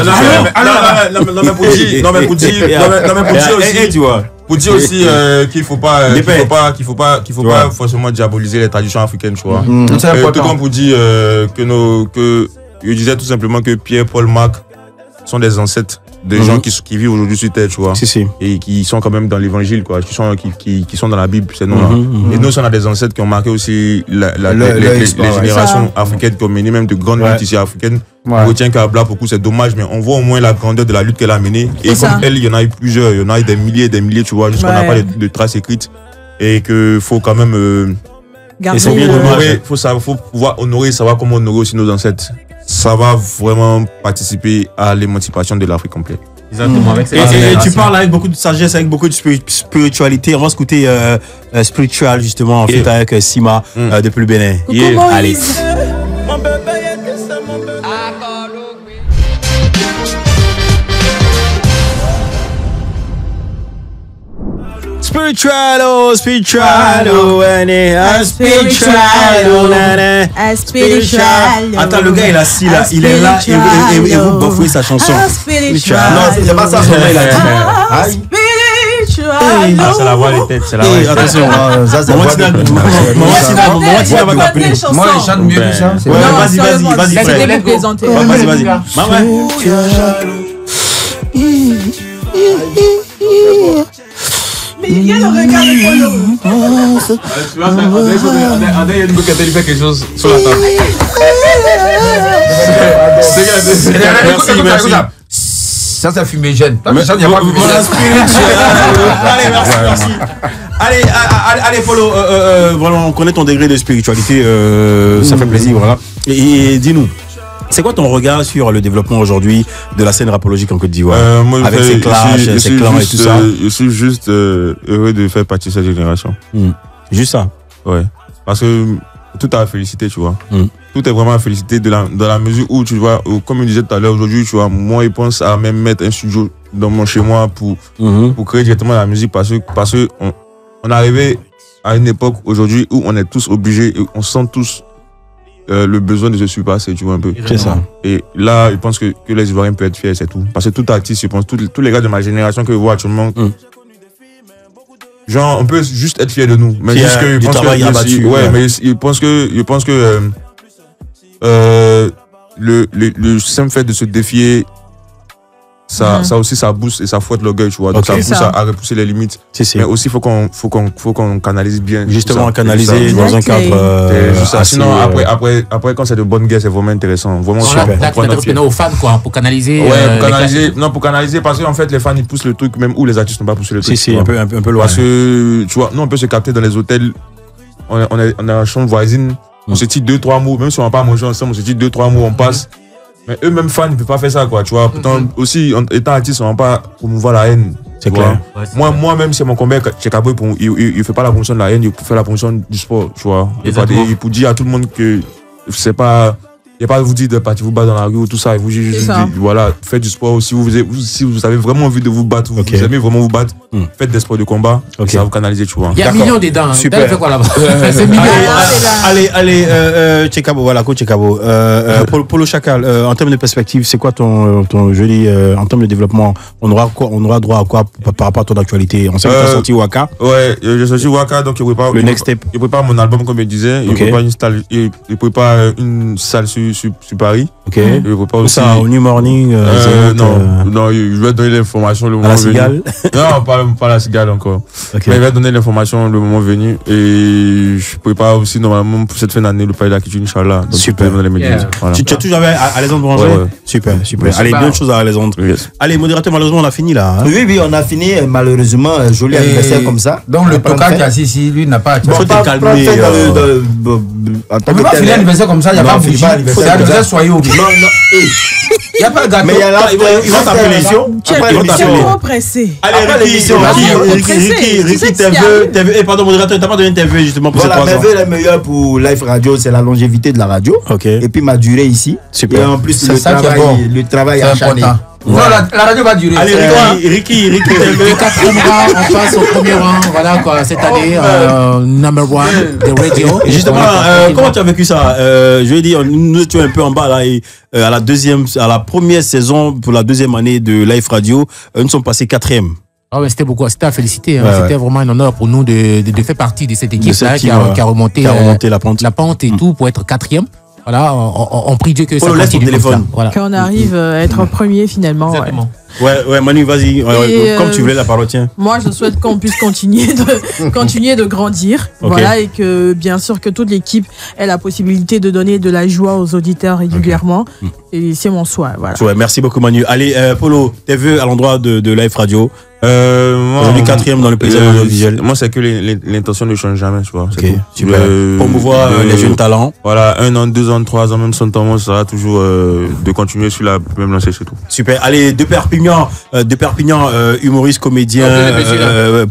Non, mais pour dire aussi, tu vois. Pour dire aussi qu'il faut pas forcément diaboliser les traditions africaines, tu vois. C'est important. Tout comme pour dire que je disais tout simplement que Pierre, Paul, Marc sont des ancêtres des gens qui vivent aujourd'hui sur Terre, tu vois. Et qui sont quand même dans l'évangile, quoi. Qui sont dans la Bible, ces noms-là. Et nous, on a des ancêtres qui ont marqué aussi les générations africaines, qui ont mené même de grandes luttes ici africaines. On retient qu'Abla, beaucoup, c'est dommage, mais on voit au moins la grandeur de la lutte qu'elle a menée. Et comme elle, il y en a eu plusieurs, il y en a eu des milliers, tu vois, jusqu'à qu'on n'a pas de traces écrites. Et qu'il faut quand même faut pouvoir honorer, savoir comment honorer aussi nos ancêtres. Ça va vraiment participer à l'émancipation de l'Afrique complète. Exactement. Et tu parles avec beaucoup de sagesse, avec beaucoup de spiritualité. On va écouter Spiritual justement en fait avec Sima depuis le Bénin. Allez. Spiritual, Attends, le gars il est assis là, il est là et vous bafouez sa chanson. Spiritual. Non, c'est pas ça. Ah, c'est la voix de tête, c'est la voix de tête. Attention, ça c'est Maman va t'appeler. Moi, je chante mieux que ça. Vas-y, vas-y. Mais il vient de regarder Polo. Tu vois, André, il faut faire quelque chose sur la table. Merci. Ça, c'est fumigène. Allez, merci. Allez, Polo, voilà, on connaît ton degré de spiritualité, ça fait plaisir, voilà. Et dis-nous, c'est quoi ton regard sur le développement aujourd'hui de la scène rapologique en Côte d'Ivoire avec ses clashs, ses clans et tout ça? Je suis juste heureux de faire partie de cette génération. Juste ça? Ouais. Parce que tout à féliciter, tu vois. Tout est vraiment à féliciter dans la mesure où, tu vois, comme je disais tout à l'heure, aujourd'hui, tu vois, moi, je pense à même mettre un studio chez moi pour créer directement la musique parce que on est arrivé à une époque aujourd'hui où on est tous obligés, on sent tous le besoin de se surpasser, tu vois un peu. C'est ça. Et là, je pense que les Ivoiriens peuvent être fiers, c'est tout. Parce que tout artiste, je pense, tous les gars de ma génération que je vois actuellement, genre, on peut juste être fier de nous. Mais juste que, du travail abattu. Ouais, mais je pense que le simple fait de se défier, ça aussi, ça booste et ça fouette l'orgueil, tu vois. Donc, ça pousse à repousser les limites. Mais aussi, faut qu'on canalise bien. Justement, canaliser dans un cadre. Sinon, après, quand c'est de bonne guerre, c'est vraiment intéressant. Vraiment super. Là, tu vas aux fans, quoi, pour canaliser. Ouais, pour canaliser, parce qu'en fait, les fans, ils poussent le truc, même où les artistes n'ont pas poussé le truc. Si, un peu loin. Parce que, tu vois, nous, on peut se capter dans les hôtels. On a la chambre voisine. On se dit 2-3 mots, même si on n'a pas mangé ensemble, on se dit 2-3 mots, on passe. Mais eux-mêmes fans, ils ne peuvent pas faire ça, quoi, tu vois. Pourtant, aussi, étant artiste, on ne va pas promouvoir la haine. C'est clair. Moi-même, c'est mon combat. Chekabo, il ne fait pas la promotion de la haine, il fait la promotion du sport, tu vois. Il peut dire à tout le monde que c'est pas. Il n'y a pas à vous dire de partir vous battre dans la rue ou tout ça. Il vous dit juste, voilà, faites du sport. Si vous avez vraiment envie de vous battre, vous aimez vraiment vous battre, faites des sports de combat. Et ça va vous canaliser, tu vois. Il y a un million dedans. Super. Il fait quoi là-bas? C'est million. Allez, Chekabo, voilà, coach Chekabo. Polo Chacal, en termes de perspective, c'est quoi ton joli, en termes de développement, on aura droit à quoi par rapport à ton actualité? On sait que tu as sorti Waka. Ouais, j'ai sorti Waka, donc il prépare le next step. Il prépare mon album, comme je disais. Il prépare une salle sur Paris. Ok. Aussi... ça, au New Morning. Non, je vais donner l'information le moment venu. À la Cigale. Non, pas la Cigale encore. Okay. Mais il va donner l'information le moment venu. Et je prépare aussi normalement pour cette fin d'année le Palais d'Akitu, Inch'Allah. Super. Voilà. Tu es toujours avec Alexandre Boulanger? Ouais. Super. Allez, bonne chose à Alexandre. Yes. Allez, modérateur, malheureusement, on a fini là. Hein. Oui, on a fini. Malheureusement, joli anniversaire comme ça. Donc le toka qui est assis ici, lui, n'a pas. Il faut te calmer. On peut pas finir l'anniversaire comme ça, il n'y a pas de bougie. C'est anniversaire, soyez obligés. Non. Il n'y a pas de gâteau. Mais il y a là, ils vont t'appeler l'émission. Ils sont trop pressés. Allez, Ricky, pardon, modérateur, t'as pas donné une TV justement pour ces 3 ans. Voilà, la meilleure pour Live Radio, c'est la longévité de la radio. Et puis ma durée ici. Super. Et en plus, le travail acharné. Voilà, la radio va durer. Allez, Ricky, le 4e rang, on passe au 1er rang. Voilà quoi, cette année, number 1 de radio. Et justement, comment tu as vécu ça? Je vais dire, nous étions un peu en bas là, et à la première saison pour la 2e année de Live Radio, nous sommes passés 4e. Ah ouais, c'était beaucoup, c'était à féliciter. Hein. C'était vraiment un honneur pour nous de faire partie de cette équipe-là qui a remonté la pente et tout pour être 4e. Voilà, on prie Dieu que ça continue comme ça. Voilà. Qu'on arrive à être premier finalement. Exactement. Ouais, Manu, vas-y. Comme tu voulais, la parole tient. Moi, je souhaite qu'on puisse continuer de grandir. Okay. Voilà, et que bien sûr que toute l'équipe ait la possibilité de donner de la joie aux auditeurs régulièrement. Okay. Et c'est mon souhait. Voilà. Ouais, merci beaucoup, Manu. Allez, Polo, tes vœux à l'endroit de Live Radio. Aujourd'hui 4e dans le paysage audiovisuel. Moi, c'est que l'intention ne change jamais, tu vois. Ok, super. Promouvoir les jeunes talents. Voilà, 1 an, 2 ans, 3 ans, même 100 ans, ça sera toujours de continuer sur la même lancée, c'est tout. Super. Allez, de Perpignan, humoriste, comédien,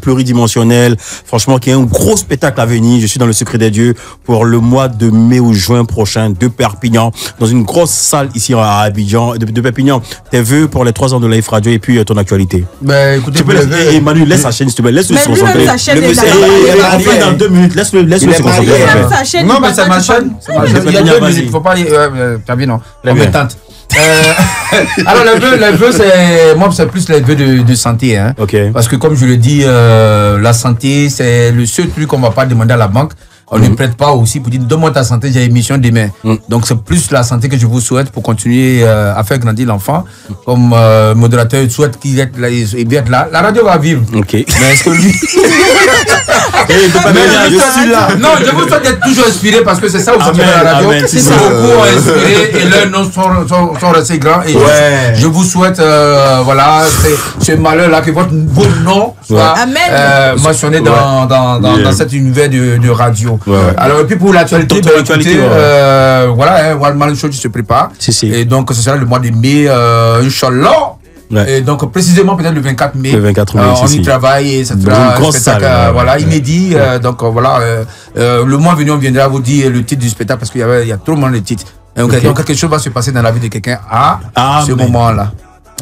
pluridimensionnel. Franchement, qui a un gros spectacle à venir. Je suis dans le secret des dieux pour le mois de mai ou juin prochain de Perpignan, dans une grosse salle ici à Abidjan. De Perpignan, tes vœux pour les 3 ans de Live Radio et puis ton actualité. Ben, écoutez, et Manu, laisse sa chaîne, s'il te plaît. Laisse-le se concentrer. Il fait dans 2 minutes. Laisse-le se concentrer. Non, mais c'est ma chaîne. Il y a 2 minutes. Il ne faut pas. T'as vu, non? Les vœux tentent. Alors, les vœux, c'est plus les vœux de santé. Hein. Okay. Parce que, comme je le dis, la santé, c'est le seul truc qu'on ne va pas demander à la banque. On ne prête pas aussi pour dire donne-moi ta santé, j'ai émission demain. Donc c'est plus la santé que je vous souhaite pour continuer à faire grandir l'enfant. Comme modérateur, je souhaite qu'il être là. La radio va vivre. Ok. Mais est-ce que lui. Je suis là. Non, je vous souhaite d'être toujours inspiré parce que c'est ça aussi la radio. Beaucoup inspiré et leurs noms sont restés grands. Et je vous souhaite, voilà, ce malheur-là, que votre beau nom soit mentionné dans cet univers de radio. Alors, et puis pour l'actualité, voilà, Wildman Show qui se prépare. Et donc, ce sera le mois de mai, Inch'Allah. Et donc, précisément, peut-être le 24 mai. Le 24 mai, on y travaille et ça sera un spectacle inédit. Donc, voilà, le mois venu, on viendra vous dire le titre du spectacle parce qu'il y a trop de monde de titres. Donc, quelque chose va se passer dans la vie de quelqu'un à ce moment-là.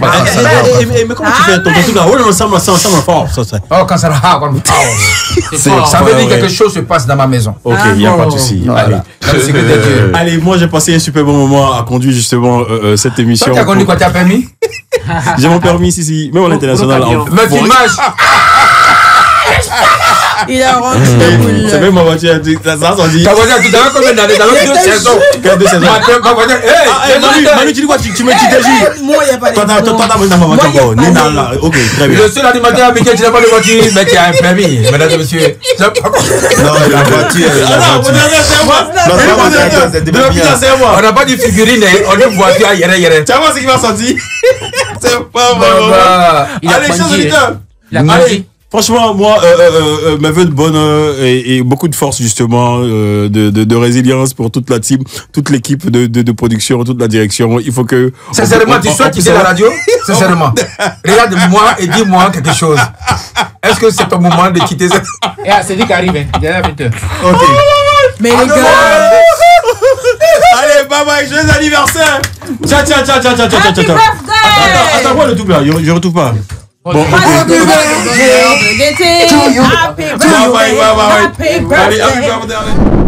Mais comment tu fais ton truc là? Oh non, ça me fort. Oh, quand ça veut dire quelque chose se passe dans ma maison. Ok, il n'y a pas de souci. Allez, moi j'ai passé un super bon moment à conduire justement cette émission. Toi, tu as conduit quoi? Tu as permis? J'ai mon permis, si, même à l'international. Mais filmage. Il a rendu le boule. C'est même ma voiture. Ça s'en dit. Ta voiture, tu as combien d'années? Dans 2 saisons. 2 saisons. Manu, tu dis quoi? Tu me dis. Moi, il n'y a pas de. Toi, t'as même dans ma voiture encore. Nina, là. Ok, très bien. Le seul animateur avec qui tu n'as pas de voiture, mais tu as un permis. Mesdames et messieurs. Non, la voiture. On n'a pas de figurine, on est voiture à yere. Tu vois ce qui m'a sorti? C'est pas vrai. Allez, chers auditeurs. Allez. Franchement, moi, mes vœux de bonheur et beaucoup de force, justement, de résilience pour toute la team, toute l'équipe de production, toute la direction. Il faut que... Sincèrement, tu souhaites quitter la radio? Sincèrement. Regarde-moi et dis-moi quelque chose. Est-ce que c'est ton moment de quitter cette... C'est dit qu'arrive, hein. Derrière 20h. Ok. Mais les gars... Allez, bye bye, joyeux anniversaire. Ciao. Attends, moi le double là, je retrouve pas. Bon, ok. Happy birthday. Bye bye. Allez, happy birthday.